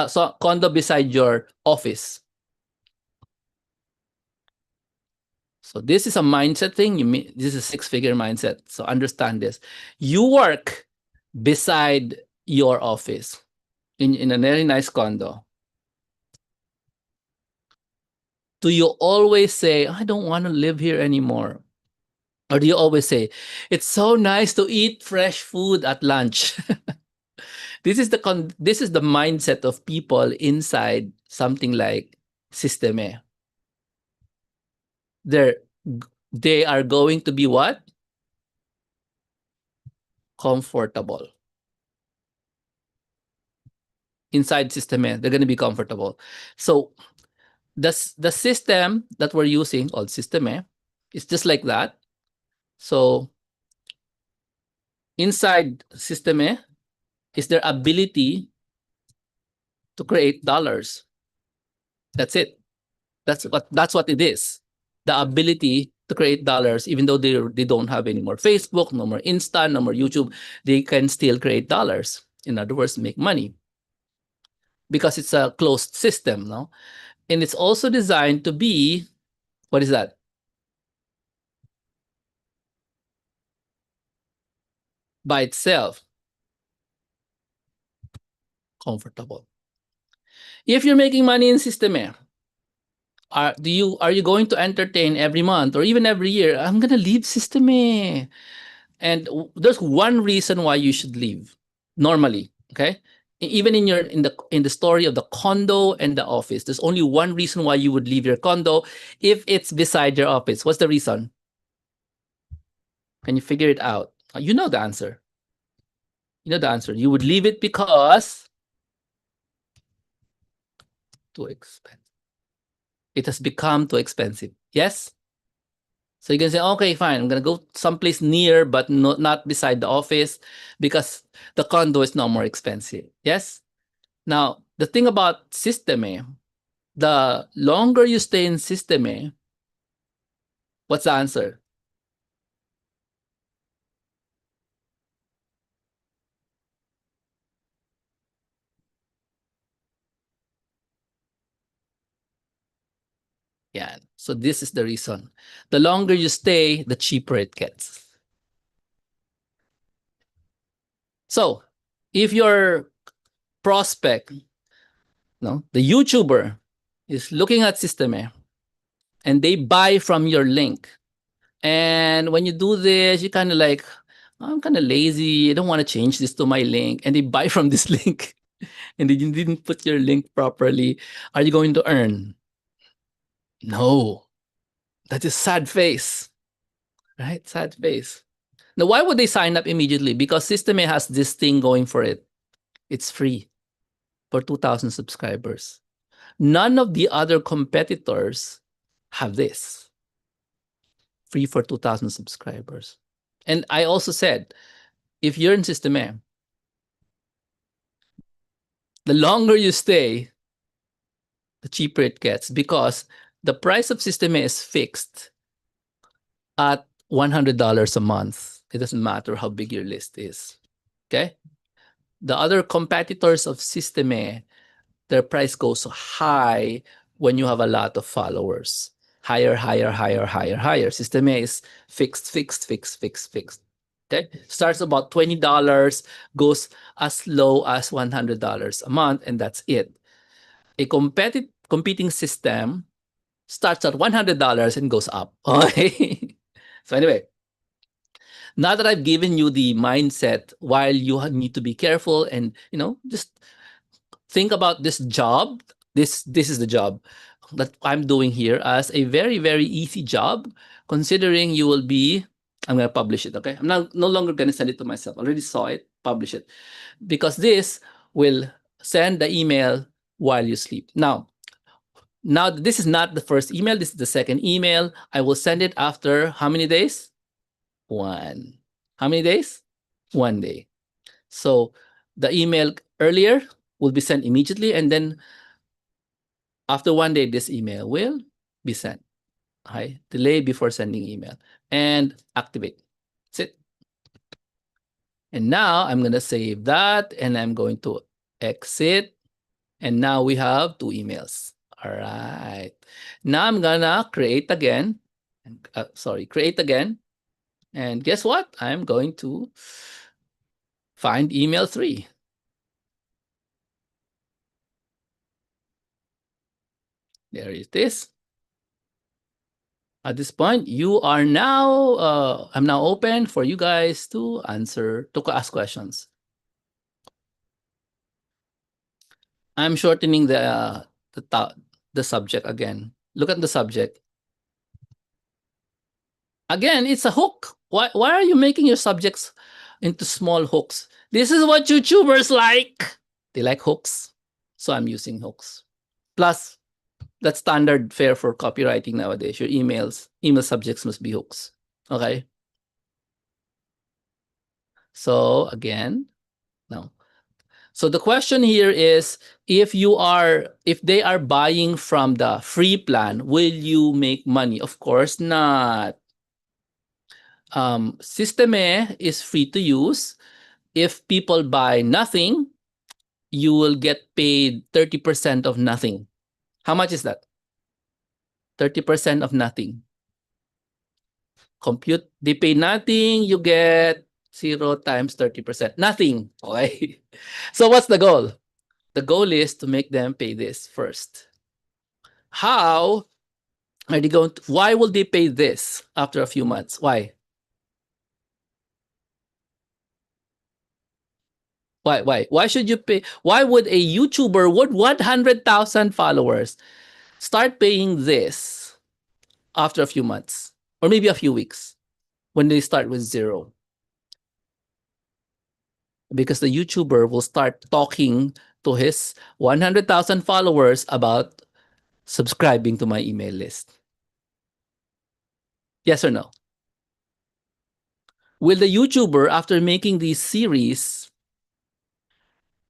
So condo beside your office. So this is a mindset thing. This is a six-figure mindset. So understand this. You work beside your office in a very nice condo. Do you always say, I don't want to live here anymore? Or do you always say, it's so nice to eat fresh food at lunch? This is the mindset of people inside something like Systeme. They're they are going to be what? Comfortable. Inside Systeme, they're going to be comfortable. So the system that we're using called Systeme is just like that. So inside Systeme is their ability to create dollars. That's it. That's what it is. The ability to create dollars, even though they don't have any more Facebook, no more Insta, no more YouTube, they can still create dollars. In other words, make money because it's a closed system, no? And it's also designed to be, what is that? By itself, comfortable. If you're making money in Systeme, are you going to entertain every month or even every year? I'm gonna leave Systeme. And there's one reason why you should leave normally, okay? Even in the story of the condo and the office, there's only one reason why you would leave your condo if it's beside your office. What's the reason? Can you figure it out? You know the answer. You know the answer. You would leave it because too expensive. It has become too expensive. Yes? So you can say, okay, fine, I'm going to go someplace near, but not beside the office because the condo is now more expensive. Yes? Now, the thing about Systeme, the longer you stay in Systeme, what's the answer? Yeah. So this is the reason. The longer you stay, the cheaper it gets. So if your prospect, no, the YouTuber is looking at Systeme and they buy from your link, and when you do this, you kind of like, I'm kind of lazy. I don't want to change this to my link. And they buy from this link and you didn't put your link properly. Are you going to earn? No. That is sad face, right? Sad face. Now, why would they sign up immediately? Because Systeme has this thing going for it. It's free for 2,000 subscribers. None of the other competitors have this. Free for 2,000 subscribers. And I also said, if you're in Systeme, the longer you stay, the cheaper it gets because the price of Systeme is fixed at $100 a month. It doesn't matter how big your list is. Okay? The other competitors of Systeme, their price goes high when you have a lot of followers. Higher, higher, higher, higher, higher. Systeme is fixed, fixed, fixed, fixed, fixed. Okay? Starts about $20, goes as low as $100 a month, and that's it. A competing system starts at $100 and goes up. Okay? So anyway, now that I've given you the mindset, while you need to be careful and just think about this job. This is the job. that I'm doing here as a very, very easy job, considering you will be, I'm going to publish it, okay? I'm no longer going to send it to myself. I already saw it, publish it. Because this will send the email while you sleep. Now, this is not the first email. This is the second email. I will send it after how many days? One. How many days? 1 day. So the email earlier will be sent immediately, and then after 1 day, this email will be sent. Okay? Delay before sending email. And activate. That's it. And now I'm going to save that, and I'm going to exit. And now we have 2 emails. All right. Now I'm going to create again. Create again. And guess what? I'm going to find email 3. There it is. At this point, you are now, I'm now open for you guys to ask questions. I'm shortening the subject again. Look at the subject. Again, it's a hook. Why are you making your subjects into small hooks? This is what YouTubers like. They like hooks. So I'm using hooks. Plus, that's standard fare for copywriting nowadays. Your email subjects must be hooks. Okay? So again, no. So the question here is, if they are buying from the free plan, will you make money? Of course not. Systeme is free to use. If people buy nothing, you will get paid 30% of nothing. How much is that? 30% of nothing. Compute, they pay nothing, you get 0 times 30%. Nothing. Okay. So what's the goal? The goal is to make them pay this first. How are they going to, why will they pay this after a few months? Why? Why should you pay? Why would a YouTuber with 100,000 followers start paying this after a few months or maybe a few weeks when they start with 0? Because the YouTuber will start talking to his 100,000 followers about subscribing to my email list. Yes or no? Will the YouTuber, after making these series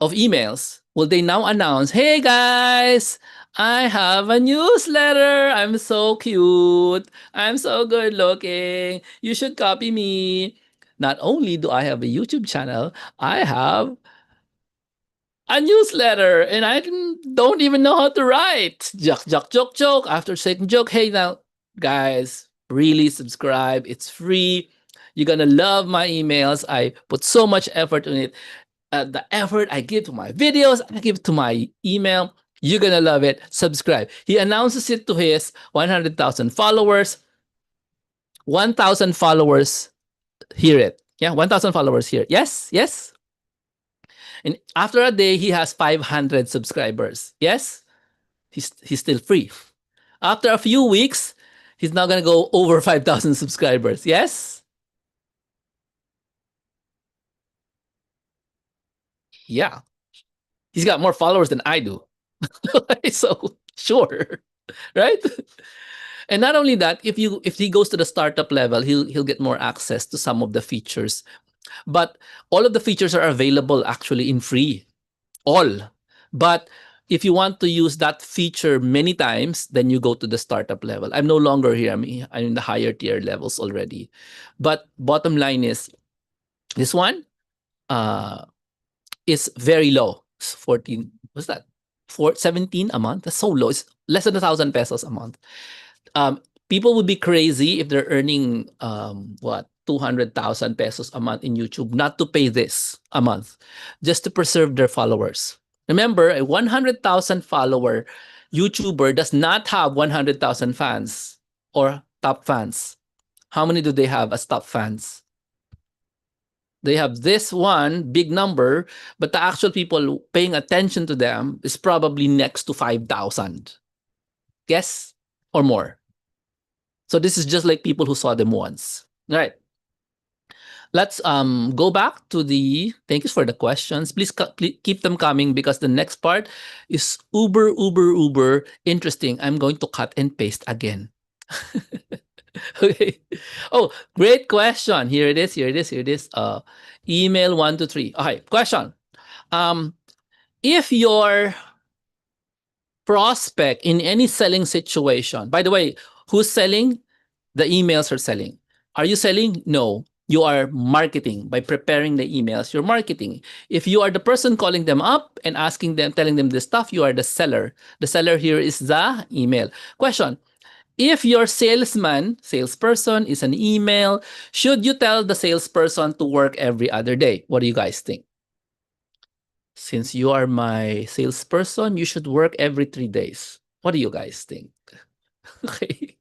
of emails, will they now announce, hey guys, I have a newsletter. I'm so cute. I'm so good looking. You should copy me. Not only do I have a YouTube channel, I have a newsletter, and I don't even know how to write. Joke. After second joke, hey now, guys, really subscribe. It's free. You're gonna love my emails. I put so much effort in it. The effort I give to my videos, I give to my email. You're gonna love it. Subscribe. He announces it to his 100,000 followers. 1,000 followers hear it. Yeah, 1,000 followers here. Yes. And after a day, he has 500 subscribers. Yes, he's still free. After a few weeks, he's now gonna go over 5,000 subscribers. Yes. Yeah, he's got more followers than I do. So sure, right? And not only that, if he goes to the startup level, he'll get more access to some of the features. But all of the features are available actually in free. All. But if you want to use that feature many times, then you go to the startup level. I'm no longer here. I'm in the higher tier levels already. But bottom line is, this one is very low. It's 14. What's that? 17 a month. That's so low. It's less than 1,000 pesos a month. People would be crazy if they're earning 200,000 pesos a month in YouTube not to pay this a month, just to preserve their followers. Remember, a 100,000 follower YouTuber does not have 100,000 fans or top fans. How many do they have as top fans? They have this one big number, but the actual people paying attention to them is probably next to 5,000. Guess or more. So this is just like people who saw them once. All right. Let's go back to the thank you for the questions. Please keep them coming because the next part is uber interesting. I'm going to cut and paste again. Okay. Oh, great question. Here it is. Here it is. Here it is. Email 123. Okay. Question. If your prospect in any selling situation, by the way, who's selling? The emails are selling. Are you selling? No. You are marketing. By preparing the emails, you're marketing. If you are the person calling them up and asking them, telling them this stuff, you are the seller. The seller here is the email. Question. If your salesperson is an email, should you tell the salesperson to work every other day? What do you guys think? Since you are my salesperson, you should work every 3 days. What do you guys think? Okay.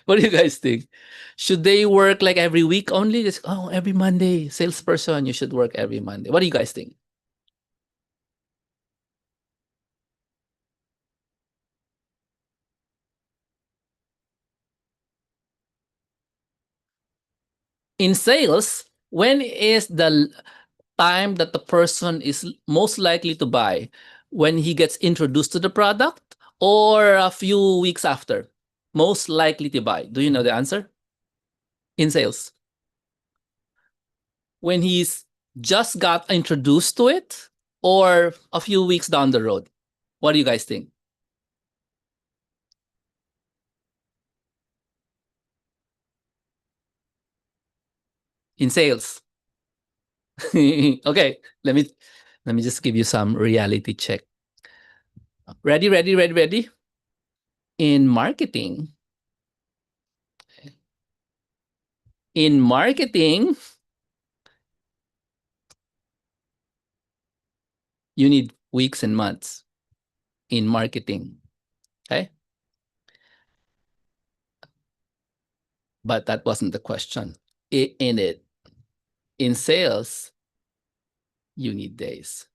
What do you guys think? Should they work like every week only? Just, oh, every Monday, salesperson, you should work every Monday. What do you guys think? In sales, when is the time that the person is most likely to buy? When he gets introduced to the product or a few weeks after? Most likely to buy. Do you know the answer? In sales. When he's just got introduced to it or a few weeks down the road? What do you guys think? In sales. Okay, let me just give you some reality check. Ready? In marketing, you need weeks and months in marketing. Okay? But that wasn't the question. In sales, you need days.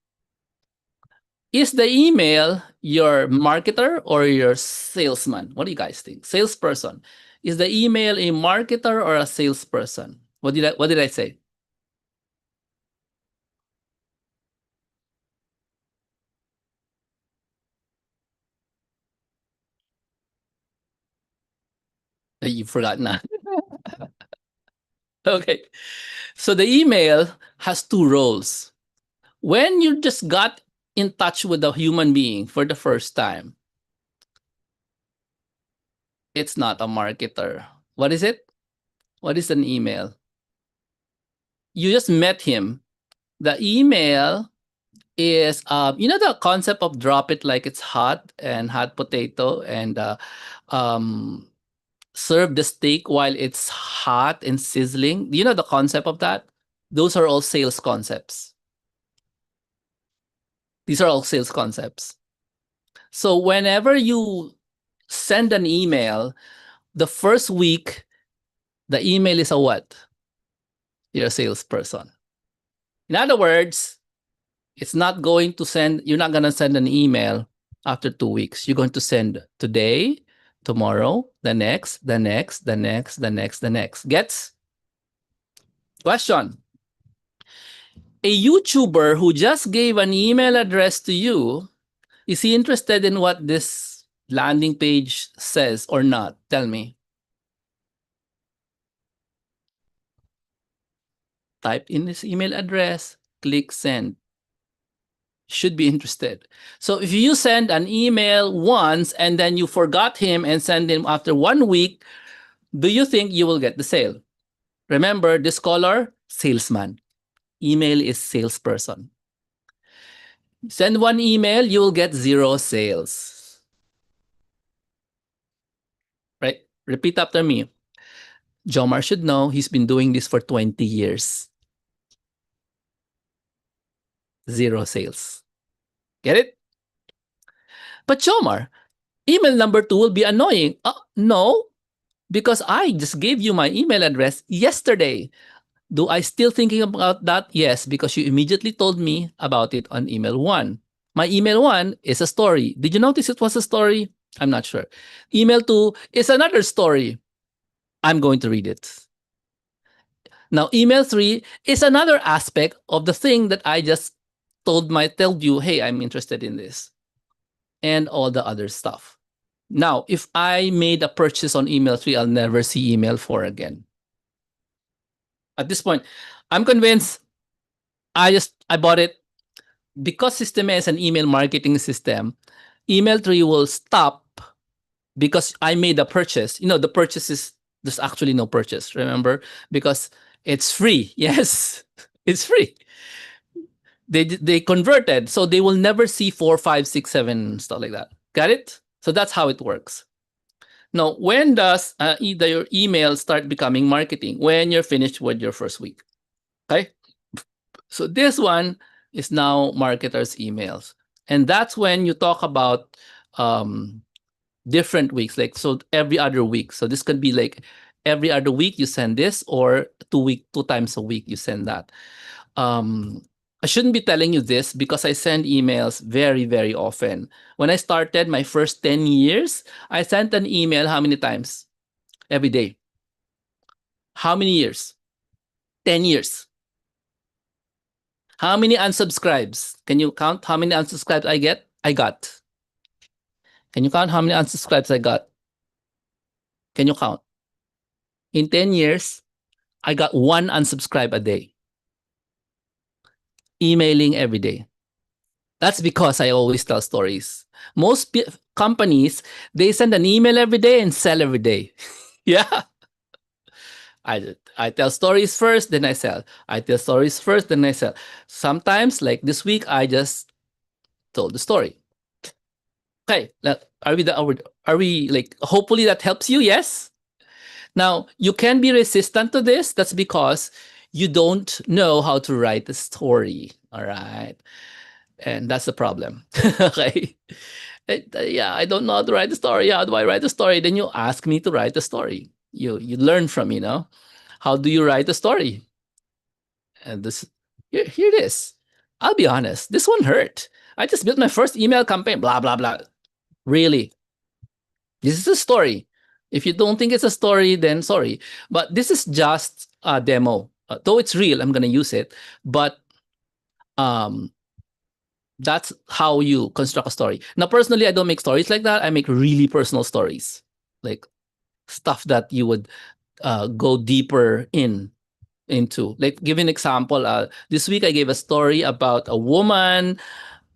Is the email your marketer or your salesman? What do you guys think? Salesperson. Is the email a marketer or a salesperson? What did I say? You forgot na. Okay. So the email has two roles. When you just got in touch with a human being for the first time, it's not a marketer. What is it? What is an email? You just met him. The email is, the concept of drop it like it's hot and hot potato and um, serve the steak while it's hot and sizzling. Do you know the concept of that? Those are all sales concepts. These are all sales concepts. So whenever you send an email, the first week, the email is a what? You're a salesperson. In other words, you're not going to send an email after 2 weeks. You're going to send today, tomorrow, the next. Gets? Question. A YouTuber who just gave an email address to you, is he interested in what this landing page says or not? Tell me. Type in his email address, click send. Should be interested. So if you send an email once and then you forgot him and send him after 1 week, do you think you will get the sale? Remember, this caller, salesman. Email is salesperson. Send one email, you will get 0 sales. Right? Repeat after me. Jomar should know he's been doing this for 20 years. 0 sales. Get it? But Jomar, email number 2 will be annoying. No, because I just gave you my email address yesterday. Do I still thinking about that? Yes, because you immediately told me about it on email 1. My email 1 is a story. Did you notice it was a story? I'm not sure. Email 2 is another story. I'm going to read it. Now, email 3 is another aspect of the thing that I just told you, hey, I'm interested in this, and all the other stuff. Now, if I made a purchase on email 3, I'll never see email 4 again. At this point, I'm convinced I bought it because System A is an email marketing system. Email 3 will stop because I made a purchase. The purchase is, there's actually no purchase, remember? Because it's free. Yes, it's free. They converted, so they will never see 4, 5, 6, 7 stuff like that. Got it? So that's how it works. Now, when does either your email start becoming marketing? When you're finished with your first week. Okay? So this one is now marketers' emails. And that's when you talk about different weeks, like so every other week. So this could be like every other week you send this, or 2 times a week you send that. I shouldn't be telling you this because I send emails very, very often. When I started my first 10 years, I sent an email how many times? Every day. How many years? 10 years. How many unsubscribes? Can you count how many unsubscribes I get? I got. Can you count how many unsubscribes I got? Can you count? In 10 years, I got 1 unsubscribe a day. Emailing every day. That's because I always tell stories. Most companies, they send an email every day and sell every day. Yeah. I tell stories first, then I sell. I tell stories first, then I sell. Sometimes, like this week, I just told the story. Okay, are we like, hopefully that helps you? Yes. Now, you can be resistant to this. That's because you don't know how to write a story. All right. And that's the problem. Okay. Yeah, I don't know how to write a story. How do I write a story? Then you ask me to write a story. You learn from me, no? How do you write a story? And here it is. I'll be honest. This one hurt. I just built my first email campaign. Blah blah blah. Really, this is a story. If you don't think it's a story, then sorry. But this is just a demo. Though it's real, I'm gonna use it. But um, that's how you construct a story. Now, personally, I don't make stories like that. I make really personal stories, like stuff that you would go deeper into. Like, give an example. This week, I gave a story about a woman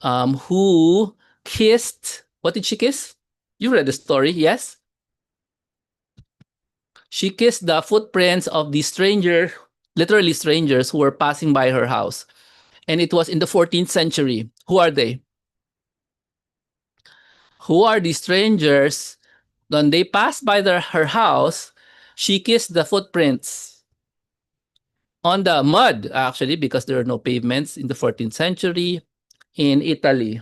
who kissed. What did she kiss? You read the story, yes? She kissed the footprints of the stranger, literally strangers, who were passing by her house. And it was in the 14th century. Who are they? Who are these strangers? When they passed by her house, she kissed the footprints on the mud, actually, because there are no pavements in the 14th century in Italy,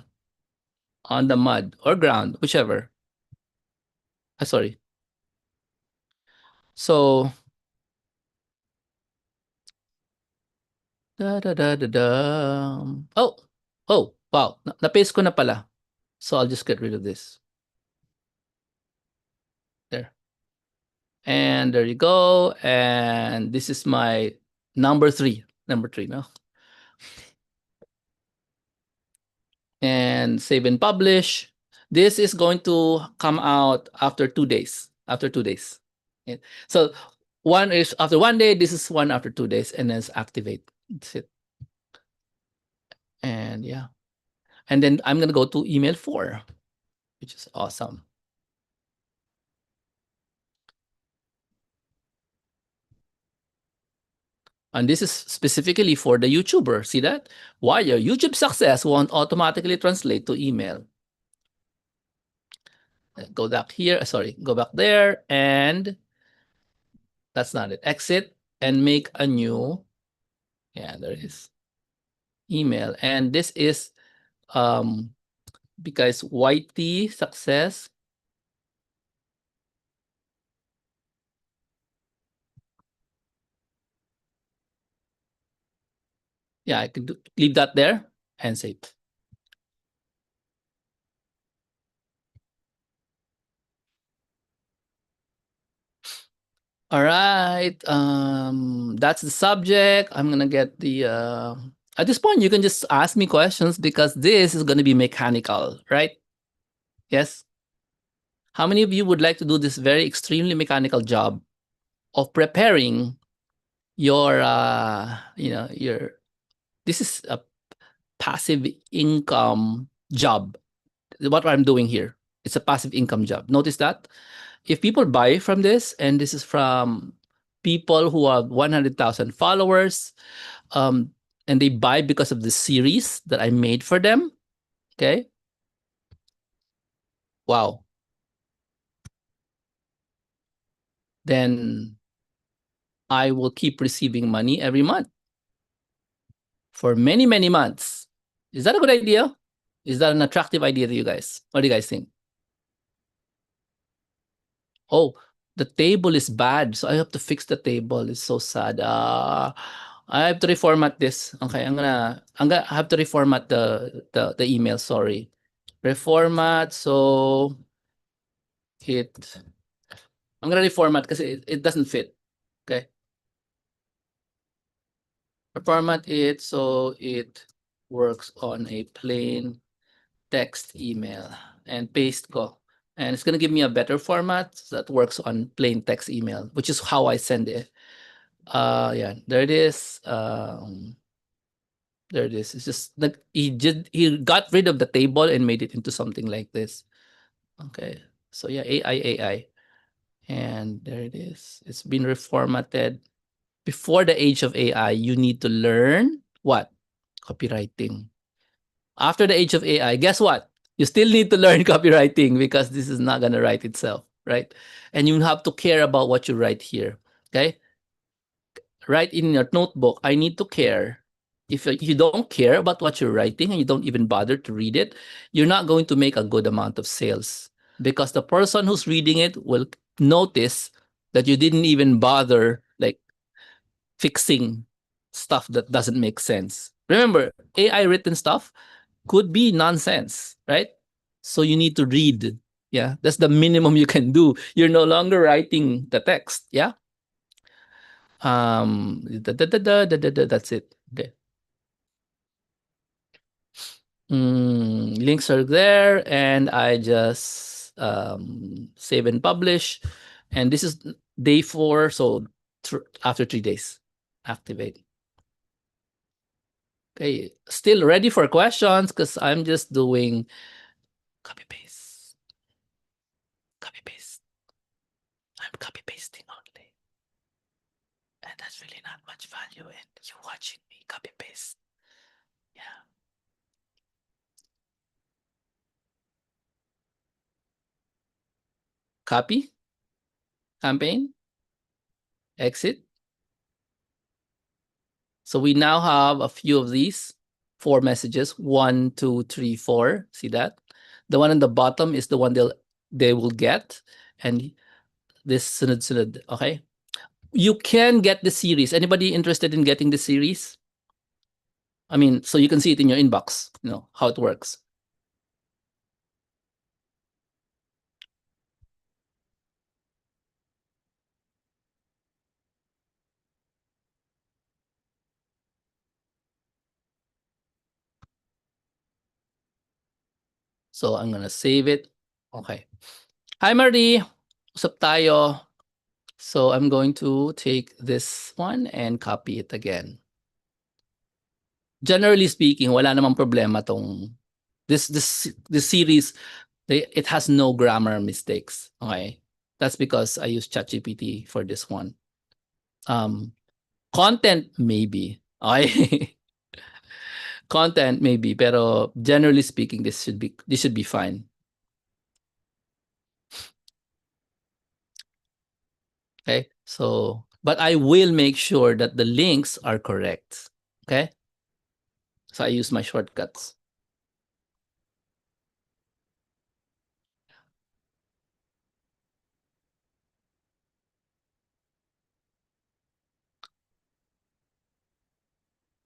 on the mud or ground, whichever. Sorry. So, da da da da da. Oh, wow. Na-paste ko na pala. So I'll just get rid of this. There. And there you go. And this is my number 3. Number 3, no? And save and publish. This is going to come out after 2 days. After 2 days. So one is after 1 day, this is one after 2 days, and then activate. That's it. And yeah. And then I'm gonna go to email 4, which is awesome. And this is specifically for the YouTuber. See that? Why your YouTube success won't automatically translate to email. Go back here. Sorry, go back there, and that's not it. Exit and make a new. Yeah, there is email, and this is because YT success. Yeah, I can leave that there and save. All right. That's the subject. I'm gonna get the. At this point, you can just ask me questions because this is gonna be mechanical, right? Yes. How many of you would like to do this very extremely mechanical job of preparing your, your. This is a passive income job. What I'm doing here, it's a passive income job. Notice that if people buy from this, and this is from people who have 100,000 followers, um, and they buy because of the series that I made for them. Okay. Wow. Then I will keep receiving money every month for many, many months. Is that a good idea? Is that an attractive idea to you guys? What do you guys think? Oh, the table is bad, so I have to fix the table. It's so sad. I have to reformat this. Okay, I'm gonna have to reformat the email. Sorry, reformat. So it I'm gonna reformat because it doesn't fit. Okay, reformat it so it works on a plain text email and paste ko. And it's gonna give me a better format that works on plain text email, which is how I send it. Yeah, there it is. There it is. It's just that he got rid of the table and made it into something like this. Okay. So yeah, AI. And there it is. It's been reformatted. Before the age of AI, you need to learn what? Copywriting. After the age of AI, guess what? You still need to learn copywriting because this is not gonna write itself, right? And you have to care about what you write here. Okay. Write in your notebook, I need to care. If you don't care about what you're writing and you don't even bother to read it, you're not going to make a good amount of sales because the person who's reading it will notice that you didn't even bother like fixing stuff that doesn't make sense. Remember, AI written stuff could be nonsense, right? So you need to read. Yeah, that's the minimum you can do. You're no longer writing the text. Yeah. That's it. Okay. Links are there, and I just save and publish. And this is day 4, so after 3 days, activate. Okay, still ready for questions because I'm just doing copy paste, copy paste. I'm copy pasting only, and that's really not much value in you watching me copy paste. Yeah, copy, campaign, exit. So we now have a few of these 4 messages. 1, 2, 3, 4. See that? The one on the bottom is the one they will get, and this sunod-sunod. Okay. You can get the series. Anybody interested in getting the series? I mean, so you can see it in your inbox. You know how it works. So I'm gonna save it. Okay. Hi, Marie. Usap tayo. So I'm going to take this one and copy it again. Generally speaking, wala namang problema tong this series. It has no grammar mistakes. Okay, that's because I use ChatGPT for this one. Content maybe. Okay, content maybe, pero generally speaking, this should be fine. Okay, so but I will make sure that the links are correct. Okay, so I use my shortcuts.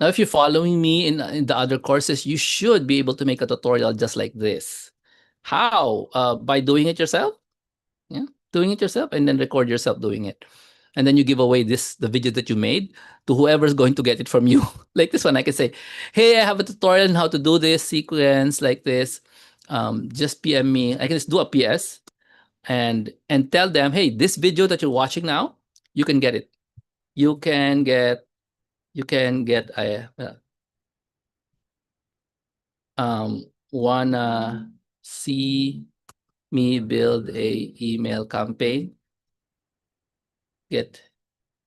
Now, if you're following me in the other courses, you should be able to make a tutorial just like this. How? By doing it yourself? Yeah, doing it yourself and then record yourself doing it. and then you give away the video that you made to whoever's going to get it from you. Like this one, I can say, hey, I have a tutorial on how to do this sequence like this. Just PM me. I can just do a PS and tell them, hey, this video that you're watching now, you can get it. You can get a wanna see me build a email campaign, get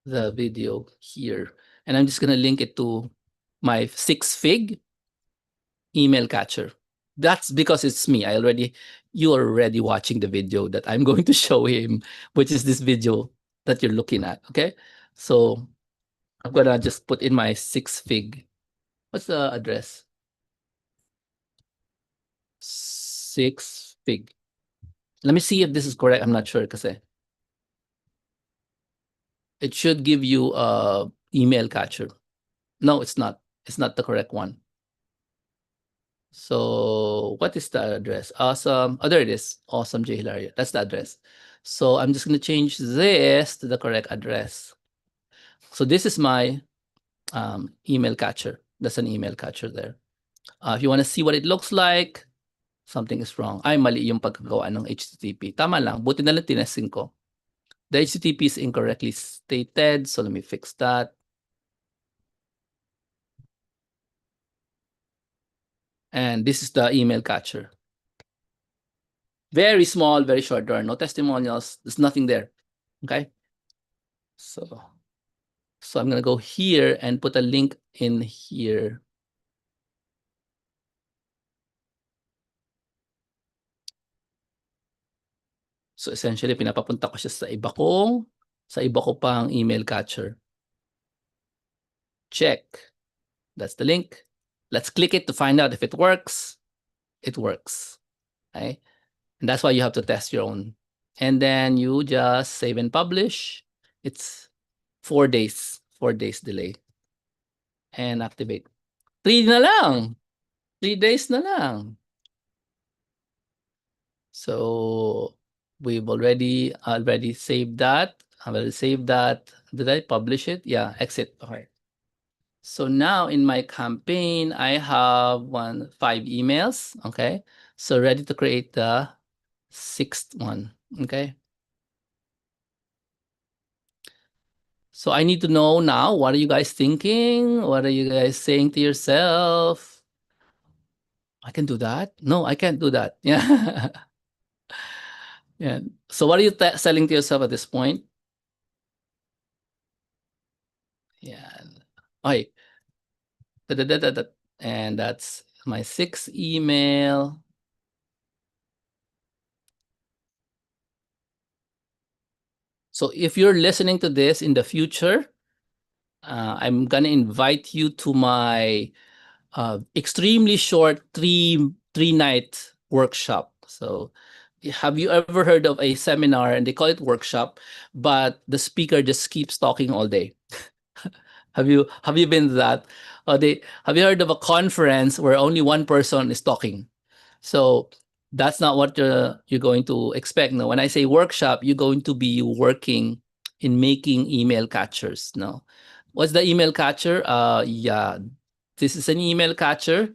the video here. And I'm just gonna link it to my 6 Fig email catcher. That's because it's me. You are already watching the video that I'm going to show him, which is this video that you're looking at, okay? So I'm gonna just put in my 6 Fig. What's the address? 6 Fig. Let me see if this is correct. I'm not sure because it should give you a email catcher. No, it's not. It's not the correct one. So what is the address? Awesome. Oh, there it is. Awesome J Hilaria. That's the address. So I'm just going to change this to the correct address. So this is my email catcher. That's an email catcher there. If you want to see what it looks like, something is wrong. Ay, mali yung pagkagawa ng HTTP. Tama lang. Buti na lang tinesting ko. The HTTP is incorrectly stated. So let me fix that. And this is the email catcher. Very small, very short. There are no testimonials. There's nothing there. Okay. So I'm going to go here and put a link in here. So essentially, pinapapunta ko siya sa iba ko pang email catcher. Check. That's the link. Let's click it to find out if it works. It works. Okay. And that's why you have to test your own. And then you just save and publish. It's 4 days. 4 days delay. And activate. 3 na lang. 3 days na lang. So we've already saved that. I will save that. Did I publish it? Yeah, exit. Okay. So now in my campaign, I have 5 emails. Okay. So ready to create the 6th one. Okay. So I need to know now, what are you guys thinking? What are you guys saying to yourself? I can do that? No, I can't do that. Yeah. Yeah. So what are you selling to yourself at this point? Yeah. Okay. And that's my 6th email. So if you're listening to this in the future, I'm gonna invite you to my extremely short three-night workshop. So have you ever heard of a seminar and they call it workshop, but the speaker just keeps talking all day? Have you been to that? Have you heard of a conference where only one person is talking? So that's not what you're going to expect. No, when I say workshop, you're going to be working in making email catchers. No, what's the email catcher? Yeah, this is an email catcher.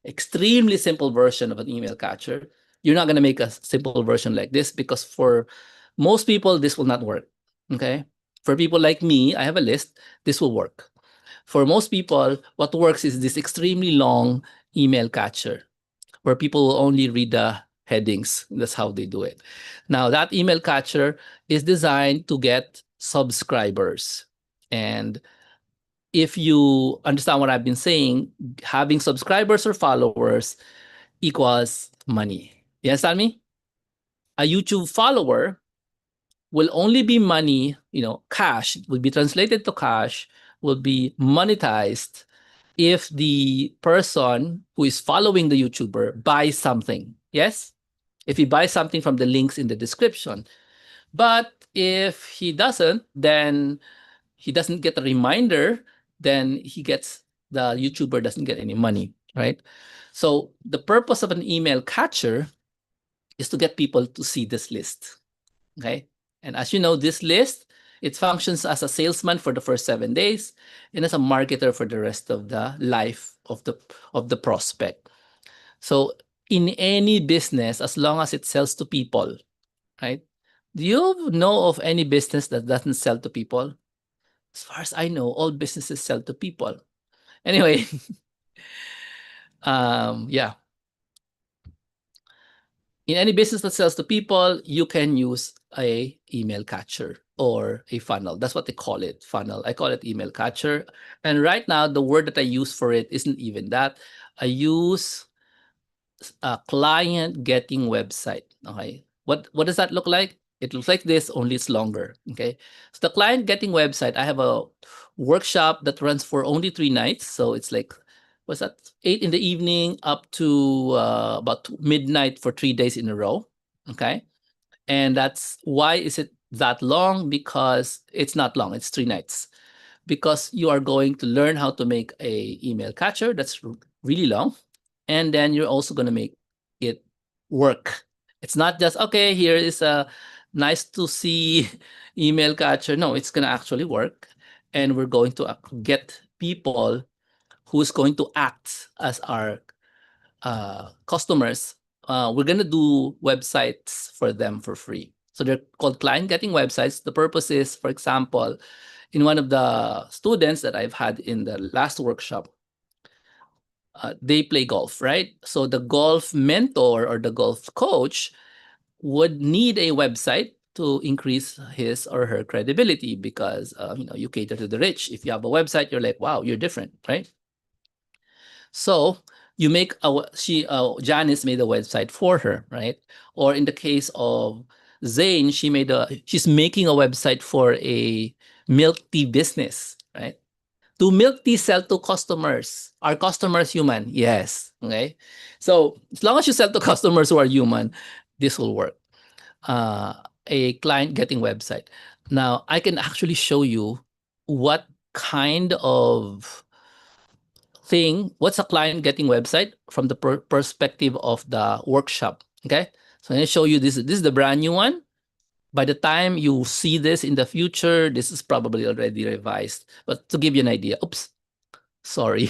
Extremely simple version of an email catcher. You're not going to make a simple version like this because for most people, this will not work. Okay. For people like me, I have a list. This will work. For most people, what works is this extremely long email catcher where people will only read the headings. That's how they do it. Now, that email catcher is designed to get subscribers. And if you understand what I've been saying, having subscribers or followers equals money. You understand me? A YouTube follower will only be money, cash, will be translated to cash, will be monetized if the person who is following the YouTuber buys something. Yes? If he buys something from the links in the description. But if he doesn't, then he doesn't get a reminder, then the YouTuber doesn't get any money, right? So the purpose of an email catcher is to get people to see this list, okay? And as you know, this list It functions as a salesman for the first 7 days and as a marketer for the rest of the life of the prospect. So in any business, as long as it sells to people, right? Do you know of any business that doesn't sell to people? As far as I know, all businesses sell to people. Anyway, yeah. In any business that sells to people, you can use a email catcher or a funnel. That's what they call it, funnel. I call it email catcher. And right now, the word that I use for it isn't even that. I use a client getting website. Okay. What does that look like? It looks like this, only it's longer. Okay. So the client getting website, I have a workshop that runs for only 3 nights. So it's like, what's that? 8 in the evening up to about midnight for 3 days in a row. Okay. And that's why is it that long? Because it's not long, it's 3 nights. Because you are going to learn how to make a email catcher that's really long, and then you're also going to make it work. It's not just, okay, here is a nice to see email catcher. No, it's going to actually work, and we're going to get people who's going to act as our customers. We're going to do websites for them for free. So they're called client getting websites. The purpose is, for example, in one of the students that I've had in the last workshop, they play golf, right? So the golf mentor or the golf coach would need a website to increase his or her credibility, because you cater to the rich. If you have a website, you're like, wow, you're different, right? So you make Janice made a website for her, right? Or in the case of Zane, she's making a website for a milk tea business, right? Do milk tea sell to customers? Are customers human? Yes. Okay. So as long as you sell to customers who are human, this will work. A client getting website. Now I can actually show you what kind of what's a client getting website from the perspective of the workshop. Okay. So I'm going to show you this. This is the brand new one. By the time you see this in the future, this is probably already revised. But to give you an idea, oops, sorry,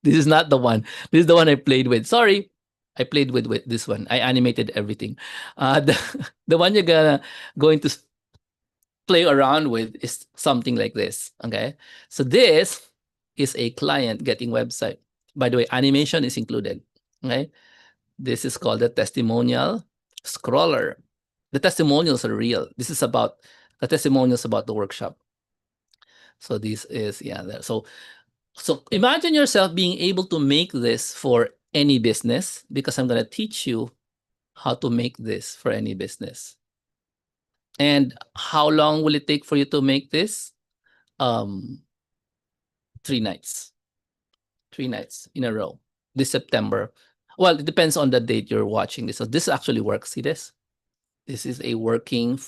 this is not the one. This is the one I played with. Sorry, I played with this one. I animated everything. The one you're going to play around with is something like this. Okay, so this is a client getting website. By the way, animation is included. Okay, this is called the testimonial scroller. The testimonials are real. This is about the testimonials about the workshop. So this is, yeah. So imagine yourself being able to make this for any business, because I'm going to teach you how to make this for any business. And how long will it take for you to make this? 3 nights. 3 nights in a row this September. Well, it depends on the date you're watching this. So this actually works. See this? This is a working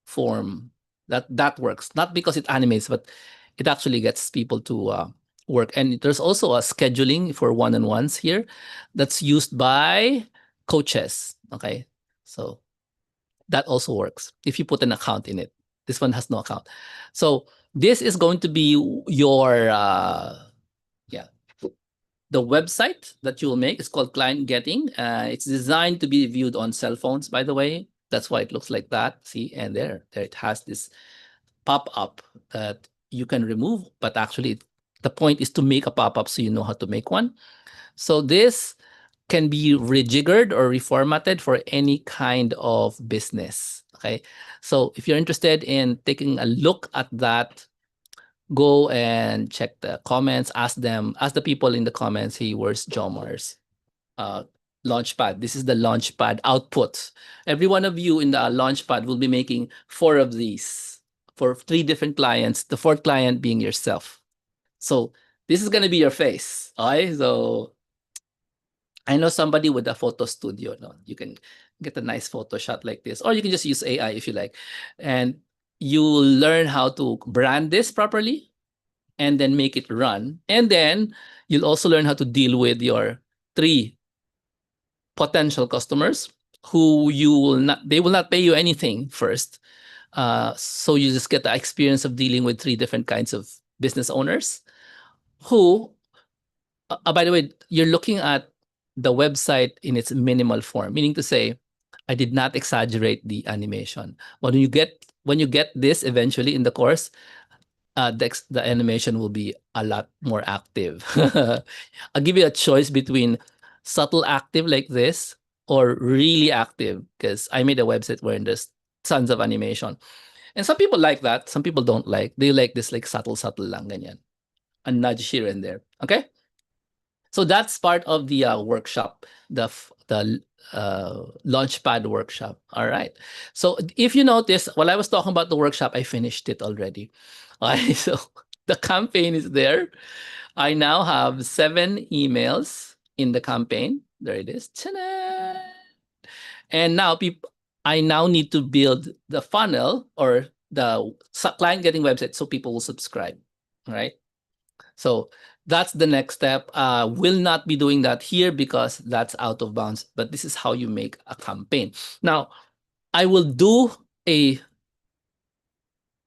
form that works, not because it animates, but it actually gets people to work. And there's also a scheduling for one-on-ones here that's used by coaches. Okay, so that also works if you put an account in it. This one has no account. So this is going to be your the website that you will make. Is called Client Getting. It's designed to be viewed on cell phones, by the way. That's why it looks like that. See, and there it has this pop-up that you can remove, but actually the point is to make a pop-up so you know how to make one. So this can be rejiggered or reformatted for any kind of business. Okay, so if you're interested in taking a look at that, go and check the comments. Ask the people in the comments, hey, where's Jomar's Launchpad? This is the Launchpad output. Every one of you in the Launchpad will be making 4 of these for 3 different clients, the 4th client being yourself. So this is going to be your face. All right. So I know somebody with a photo studio. No, you can get a nice photo shot like this, or you can just use AI if you like. And you'll learn how to brand this properly and then make it run. And then you'll also learn how to deal with your 3 potential customers who they will not pay you anything first. So you just get the experience of dealing with 3 different kinds of business owners who, by the way, you're looking at the website in its minimal form, meaning to say, I did not exaggerate the animation. When you get this eventually in the course, the animation will be a lot more active. I'll give you a choice between subtle active like this or really active, because I made a website where there's tons of animation. And some people like that. Some people don't like. They like this like subtle lang ganyan. A nudge here and there. Okay? So that's part of the workshop, the Launchpad workshop. All right. So if you notice, while I was talking about the workshop, I finished it already. Okay, so the campaign is there. I now have 7 emails in the campaign. There it is. Ta-da! And now I now need to build the funnel or the client getting website so people will subscribe. All right. So that's the next step. Will not be doing that here because that's out of bounds, but this is how you make a campaign. Now, I will do a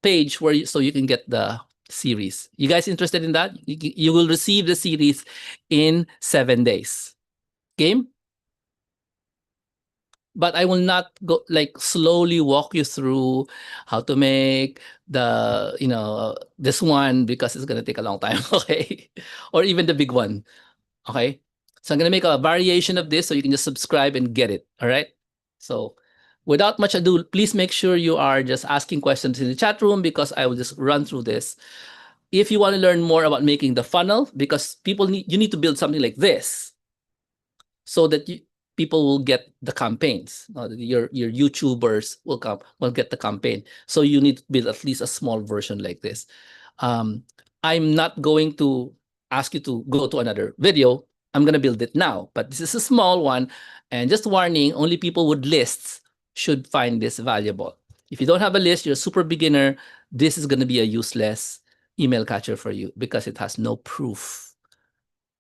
page so you can get the series. You guys interested in that? You will receive the series in 7 days. Game? But I will not go like slowly walk you through how to make this one because it's going to take a long time. Okay. Or even the big one. Okay. So I'm going to make a variation of this so you can just subscribe and get it. All right. So without much ado, please make sure you are just asking questions in the chat room because I will just run through this. If you want to learn more about making the funnel, because you need to build something like this so that people will get the campaigns. Your YouTubers will get the campaign. So you need to build at least a small version like this. I'm not going to ask you to go to another video. I'm going to build it now, but this is a small one. And just warning, only people with lists should find this valuable. If you don't have a list, you're a super beginner, this is going to be a useless email catcher for you because it has no proof.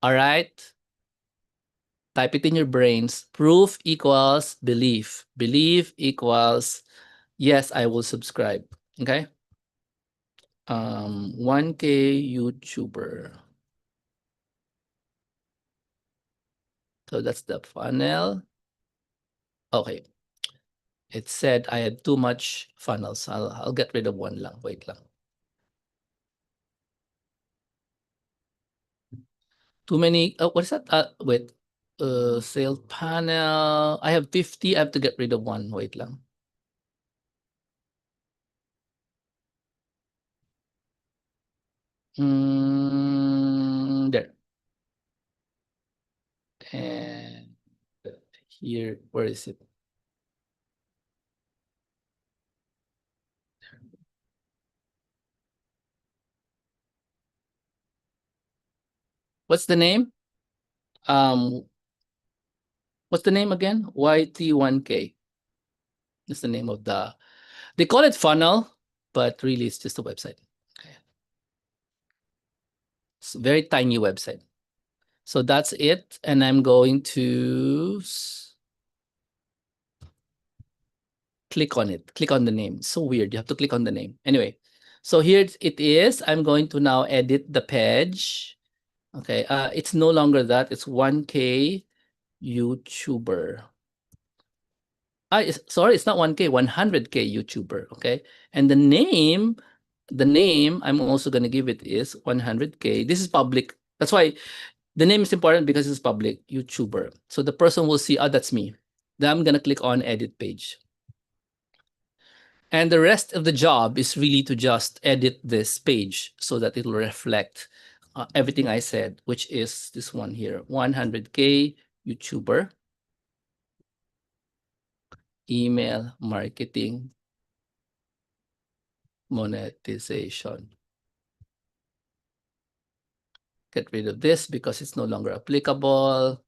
All right? Type it in your brains. Proof equals belief. Belief equals, yes, I will subscribe. Okay? 1K YouTuber. So that's the funnel. Okay. It said I had too much funnels. I'll get rid of one lang. Wait lang. Too many. What is that? Wait. Sales panel. I have 50. I have to get rid of one. Wait lang. There. And here, where is it? What's the name? What's the name again? YT1K. That's the name of they call it funnel, but really it's just a website. Okay. It's a very tiny website. So that's it. And I'm going to click on it. Click on the name. It's so weird. You have to click on the name. Anyway, so here it is. I'm going to now edit the page. Okay. It's no longer that. It's 1K YouTuber. Sorry, it's not 1K, 100K YouTuber. Okay. And the name I'm also going to give it is 100K. This is public. That's why the name is important because it's public YouTuber. So the person will see, oh, that's me. Then I'm going to click on edit page. And the rest of the job is really to just edit this page so that it will reflect everything I said, which is this one here, 100K YouTuber, email marketing, monetization. Get rid of this because it's no longer applicable.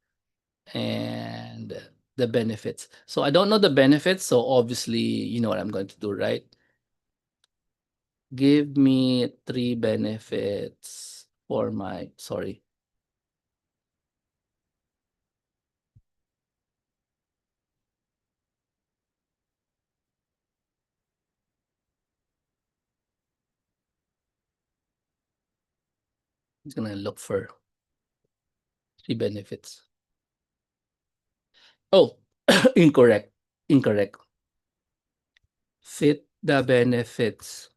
And the benefits. So I don't know the benefits. So obviously, you know what I'm going to do, right? Give me 3 benefits for my, sorry. I'm gonna look for three benefits. Oh, incorrect. Incorrect. Fit the benefits.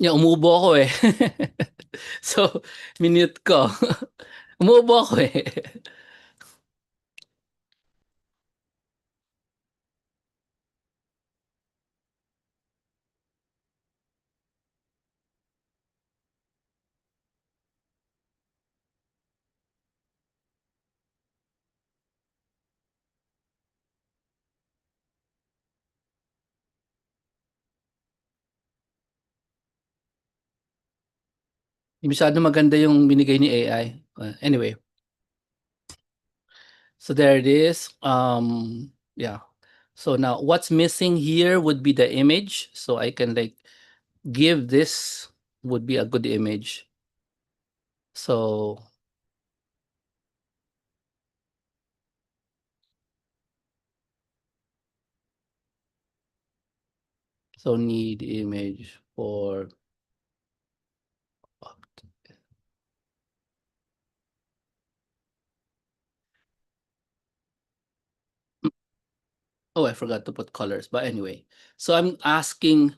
Yeah, umubo ako eh. So, minute ko. Umubo ako eh. Masyado maganda yung binigay ni AI. Anyway, so there it is. Yeah. So now what's missing here would be the image. So I can like give this would be a good image. So need image for oh, I forgot to put colors. But anyway, so I'm asking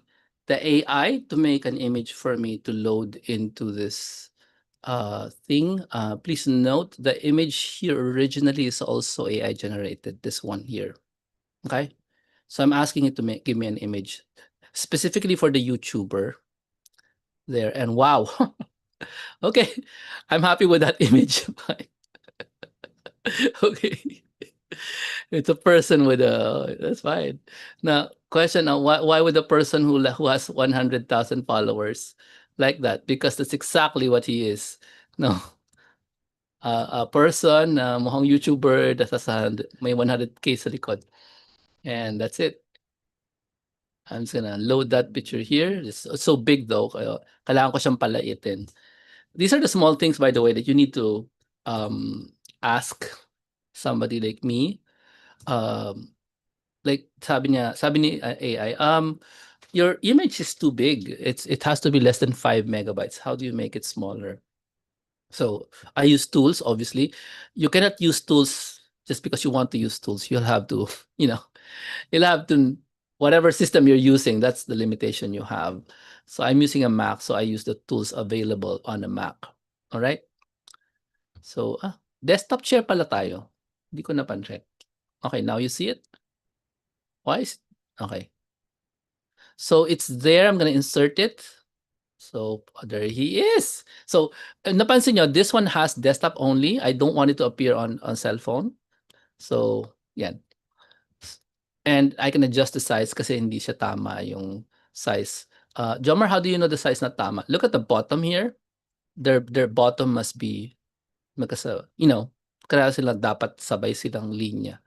the AI to make an image for me to load into this thing. Please note the image here originally is also AI generated, this one here. Okay. So I'm asking it to give me an image specifically for the YouTuber there. And wow. Okay. I'm happy with that image. Okay. It's a person with a that's fine. Now, question why would a person who has 100,000 followers like that? Because that's exactly what he is. No, a person mukhang YouTuber that has may 100K sa likod. And that's it. I'm just gonna load that picture here. It's so big though. Kailangan ko siyang palaitin. These are the small things, by the way, that you need to ask somebody like me. Like sabi ni AI, your image is too big. It has to be less than 5 MB. How do you make it smaller? So I use tools, obviously. You cannot use tools just because you want to use tools. You'll have to, you know, you'll have to whatever system you're using, that's the limitation you have. So I'm using a Mac, so I use the tools available on a Mac. All right? So, desktop share pala tayo. Hindi ko napansin. Okay, now you see it? Why is okay. So it's there. I'm gonna insert it. So there he is. So napansin nyo, this one has desktop only. I don't want it to appear on cell phone. So yan. And I can adjust the size kasi hindi siya tama yung size. Jomar, how do you know the size not tama? Look at the bottom here. Their bottom must be kaya sila dapat sabay silang linya.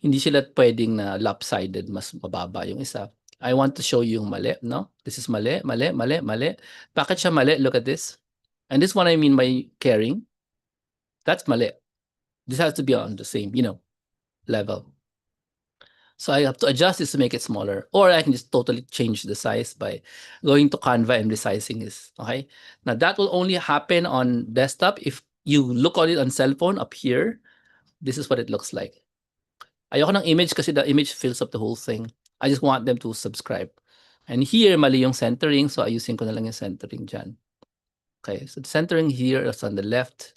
Hindi sila pwedeng na lopsided, mas mababa yung isa. I want to show you yung mali, no? This is mali, mali, mali, mali. Bakit siya mali? Look at this. And this one I mean by caring. That's mali. This has to be on the same, level. So I have to adjust this to make it smaller. Or I can just totally change the size by going to Canva and resizing this. Okay? Now that will only happen on desktop. If you look on it on cell phone up here, this is what it looks like. Ayoko ng image kasi the image fills up the whole thing. I just want them to subscribe. And here, mali yung centering. So ayusin ko na lang yung centering dyan. Okay, so the centering here is on the left.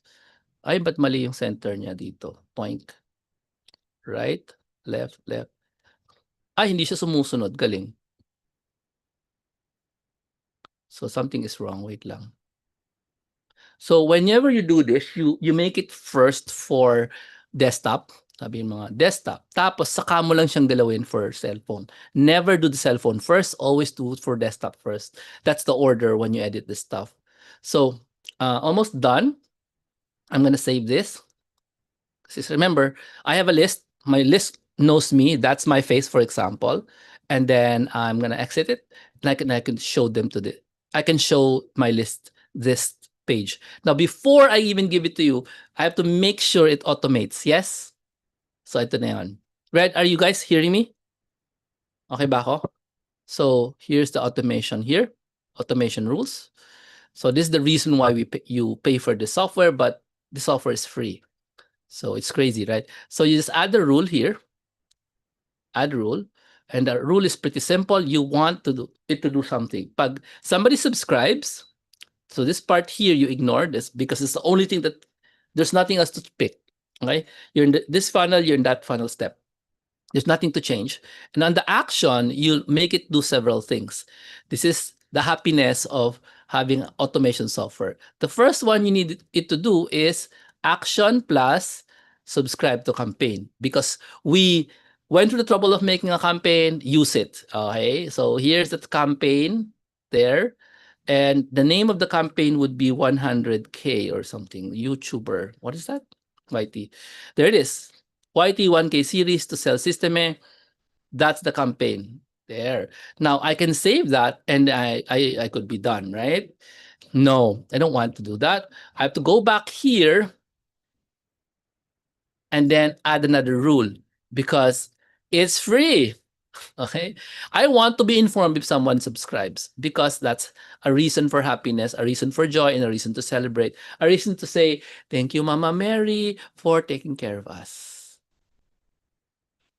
Ay, ba't mali yung center niya dito? Point. Right, left, left. Ay, hindi siya sumusunod. Galing. So something is wrong. Wait lang. So whenever you do this, you make it first for desktop. Sabi yung mga desktop. Tapos saka mo lang siyang galawin for cellphone. Never do the cellphone first. Always do it for desktop first. That's the order when you edit this stuff. So almost done. I'm gonna save this. Because remember, I have a list. My list knows me. That's my face, for example. And then I'm gonna exit it. And I can show them I can show my list this page. Now, before I even give it to you, I have to make sure it automates. Yes? So ito na yun. Right? Are you guys hearing me? Okay ba ako? So here's the automation here. Automation rules. So this is the reason why you pay for the software, but the software is free. So it's crazy, right? So you just add the rule here. Add rule. And the rule is pretty simple. You want it to do something. Pag somebody subscribes, so this part here, you ignore this because it's the only thing that there's nothing else to pick. Okay? You're in this funnel, you're in that funnel step. There's nothing to change. And on the action, you make it do several things. This is the happiness of having automation software. The first one you need it to do is action plus subscribe to campaign, because we went through the trouble of making a campaign, use it. Okay, so here's the campaign there. And the name of the campaign would be 100K or something. YouTuber. What is that? YT. There it is. YT 1K series to sell Systeme. That's the campaign there. Now I can save that and I could be done, right? No, I don't want to do that. I have to go back here and then add another rule because it's free. Okay, I want to be informed if someone subscribes because that's a reason for happiness, a reason for joy, and a reason to celebrate, a reason to say, thank you, Mama Mary, for taking care of us.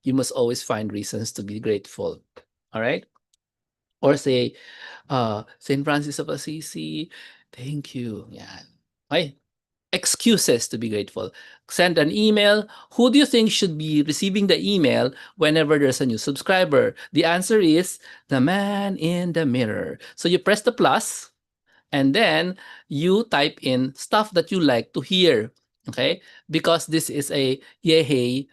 You must always find reasons to be grateful. All right. Or say, St. Francis of Assisi, thank you. Yeah. Okay. Excuses to be grateful. Send an email. Who do you think should be receiving the email whenever there's a new subscriber? The answer is the man in the mirror. So you press the plus and then you type in stuff that you like to hear. Okay? Because this is a yay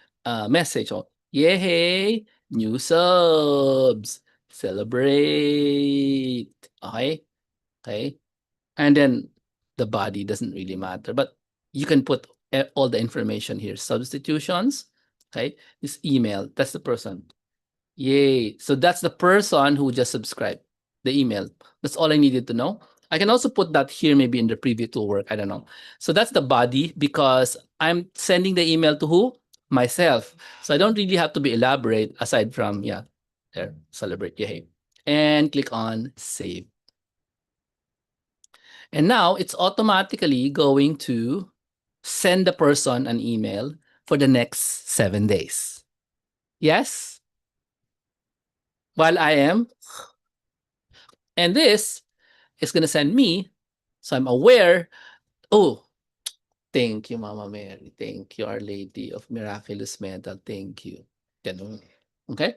message. Oh, yay, new subs. Celebrate. Okay? Okay? And then the body doesn't really matter, but you can put all the information here. Substitutions, okay? This email, that's the person. Yay. So that's the person who just subscribed, the email. That's all I needed to know. I can also put that here, maybe in the preview to work. I don't know. So that's the body because I'm sending the email to who? Myself. So I don't really have to be elaborate aside from, yeah, there, celebrate, yay. And click on save. And now it's automatically going to send the person an email for the next 7 days. Yes? while I am, and this is going to send me. So I'm aware. Oh, thank you, Mama Mary. Thank you, Our Lady of Miraculous Medal. Thank you. Ganun. Okay?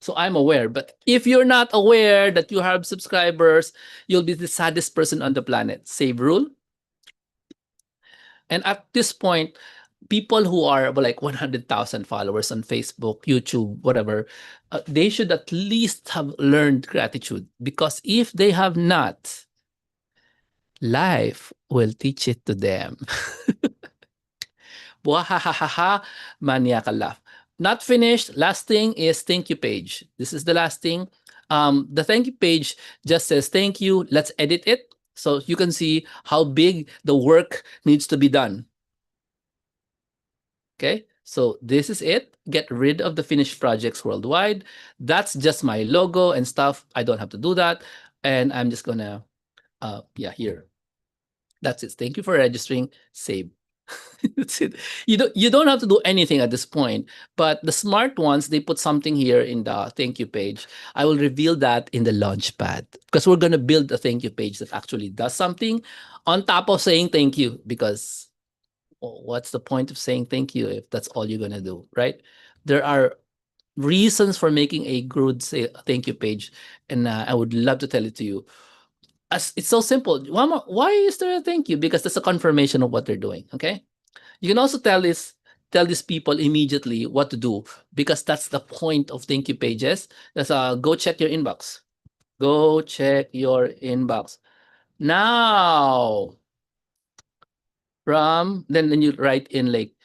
So I'm aware. But if you're not aware that you have subscribers, you'll be the saddest person on the planet. Save rule. And at this point, people who are like 100,000 followers on Facebook, YouTube, whatever, they should at least have learned gratitude, because if they have not, life will teach it to them. Wahahaha, maniacal laugh. Not finished. Last thing is thank you page. This is the last thing. The thank you page just says thank you. Let's edit it so you can see how big the work needs to be done. Okay, so this is it. Get rid of the finished projects worldwide. That's just my logo and stuff. I don't have to do that. And I'm just gonna, yeah, here. That's it. Thank you for registering. Save. That's it. You don't have to do anything at this point. But the smart ones, they put something here in the thank you page. I will reveal that in the launch pad, because we're gonna build a thank you page that actually does something on top of saying thank you, because what's the point of saying thank you if that's all you're gonna do, right? There are reasons for making a good thank you page, and I would love to tell it to you. As it's so simple. Why is there a thank you? Because that's a confirmation of what they're doing. Okay. You can also tell these people immediately what to do, because that's the point of thank you pages. That's go check your inbox. Go check your inbox now. Then you write in like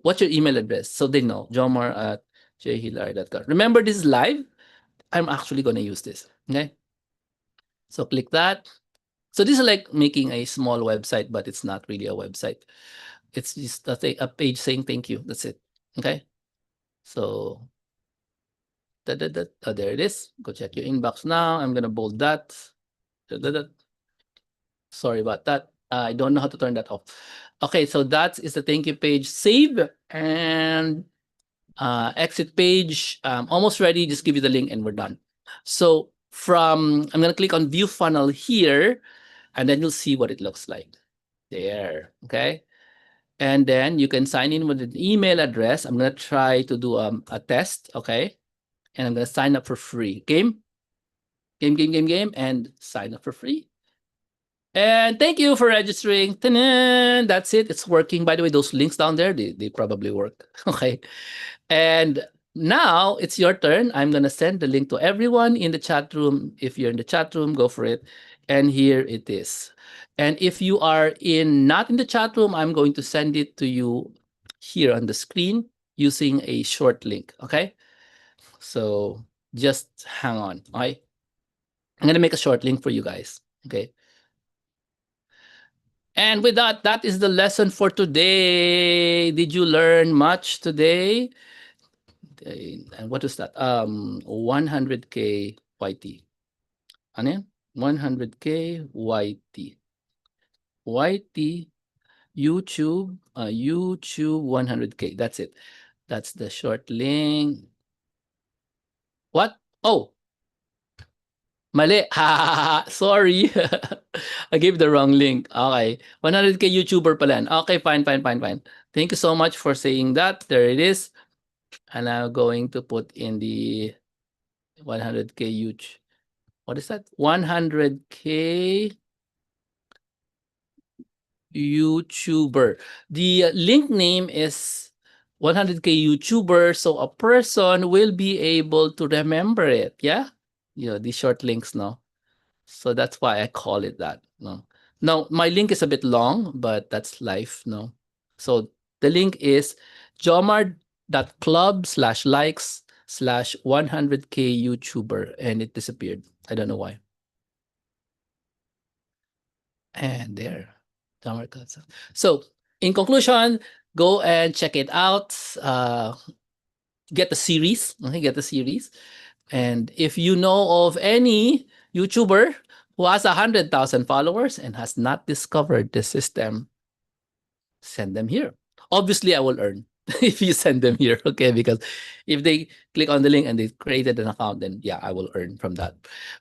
what's your email address, so they know Jomar at jhilary.com. Remember, this is live. I'm actually going to use this. Okay, so click that. So this is like making a small website, but it's not really a website. It's just a page saying thank you. That's it. Okay, so oh, there it is. Go check your inbox now. I'm gonna bold that. Sorry about that. I don't know how to turn that off. Okay, so that is the thank you page. Save and exit page. Almost ready. Just give you the link and we're done. So I'm going to click on view funnel here, and then you'll see what it looks like there. Okay. And then you can sign in with an email address. I'm going to try to do a test. Okay. And I'm going to sign up for free. Game, and sign up for free. And thank you for registering. Ta-da! That's it. It's working. By the way, those links down there, they probably work. Okay. And now it's your turn. I'm going to send the link to everyone in the chat room. If you're in the chat room, go for it. And here it is. And if you are not in the chat room, I'm going to send it to you here on the screen using a short link. Okay. So just hang on. All right. I'm going to make a short link for you guys. Okay. And with that, that is the lesson for today. Did you learn much today? And what is that? 100K YT. Ano yan? 100K YT. YT, YouTube, YouTube 100K. That's it. That's the short link. What? Oh, mali. Sorry. I gave the wrong link. Okay. 100K YouTuber pala yan. Okay, fine. Thank you so much for saying that. There it is. And I'm going to put in the 100K huge. What is that? 100K YouTuber. The link name is 100K YouTuber, so a person will be able to remember it. Yeah, these short links, no. So that's why I call it that. No, now my link is a bit long, but that's life. No, so the link is jomar.club/likes/100K YouTuber, and it disappeared. I don't know why. And there, Jomar. So in conclusion, go and check it out. Get the series. Okay, get the series. And if you know of any YouTuber who has 100,000 followers and has not discovered the system, send them here. Obviously, I will earn. if you send them here, okay? Because if they click on the link and they created an account, then yeah, I will earn from that.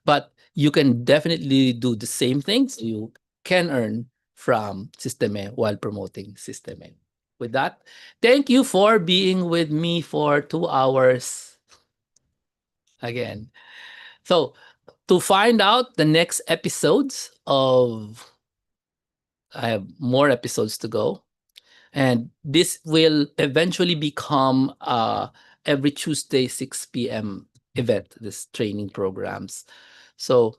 But you can definitely do the same things. You can earn from Systeme while promoting Systeme. With that, thank you for being with me for 2 hours again. So to find out the next episodes of, I have more episodes to go. And this will eventually become every Tuesday 6 p.m. event, this training programs. So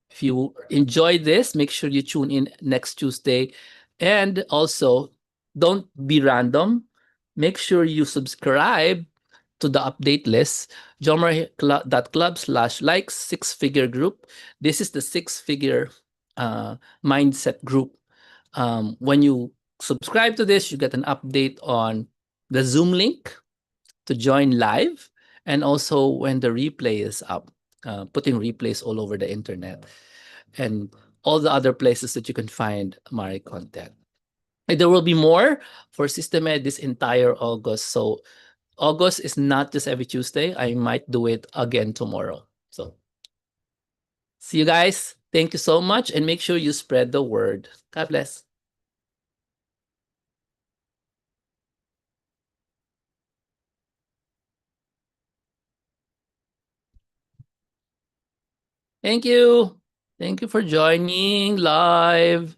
if you enjoy this, make sure you tune in next Tuesday. And also, don't be random. Make sure you subscribe to the update list, jomar.club/likes 6-figure group. This is the 6-figure mindset group. When you subscribe to this, you get an update on the Zoom link to join live, and also when the replay is up, putting replays all over the internet and all the other places that you can find my content. And there will be more for SystemEd this entire August. So August is not just every Tuesday. I might do it again tomorrow. So see you guys. Thank you so much, and make sure you spread the word. God bless. Thank you. Thank you for joining live.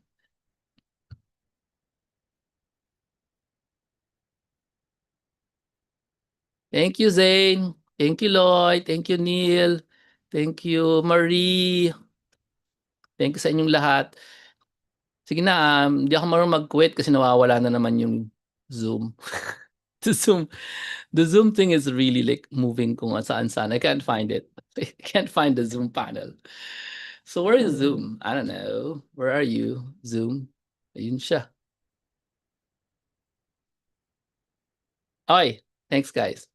Thank you, Zane. Thank you, Lloyd. Thank you, Neil. Thank you, Marie. Thank you sa inyong lahat. Sige na, hindi ako marunong mag-quit kasi nawawala na naman yung Zoom. the Zoom, the Zoom thing is really like moving kung saan-saan. I can't find it. I can't find the Zoom panel. So where is Zoom? I don't know. Where are you, Zoom? Ayun siya. Okay, thanks guys.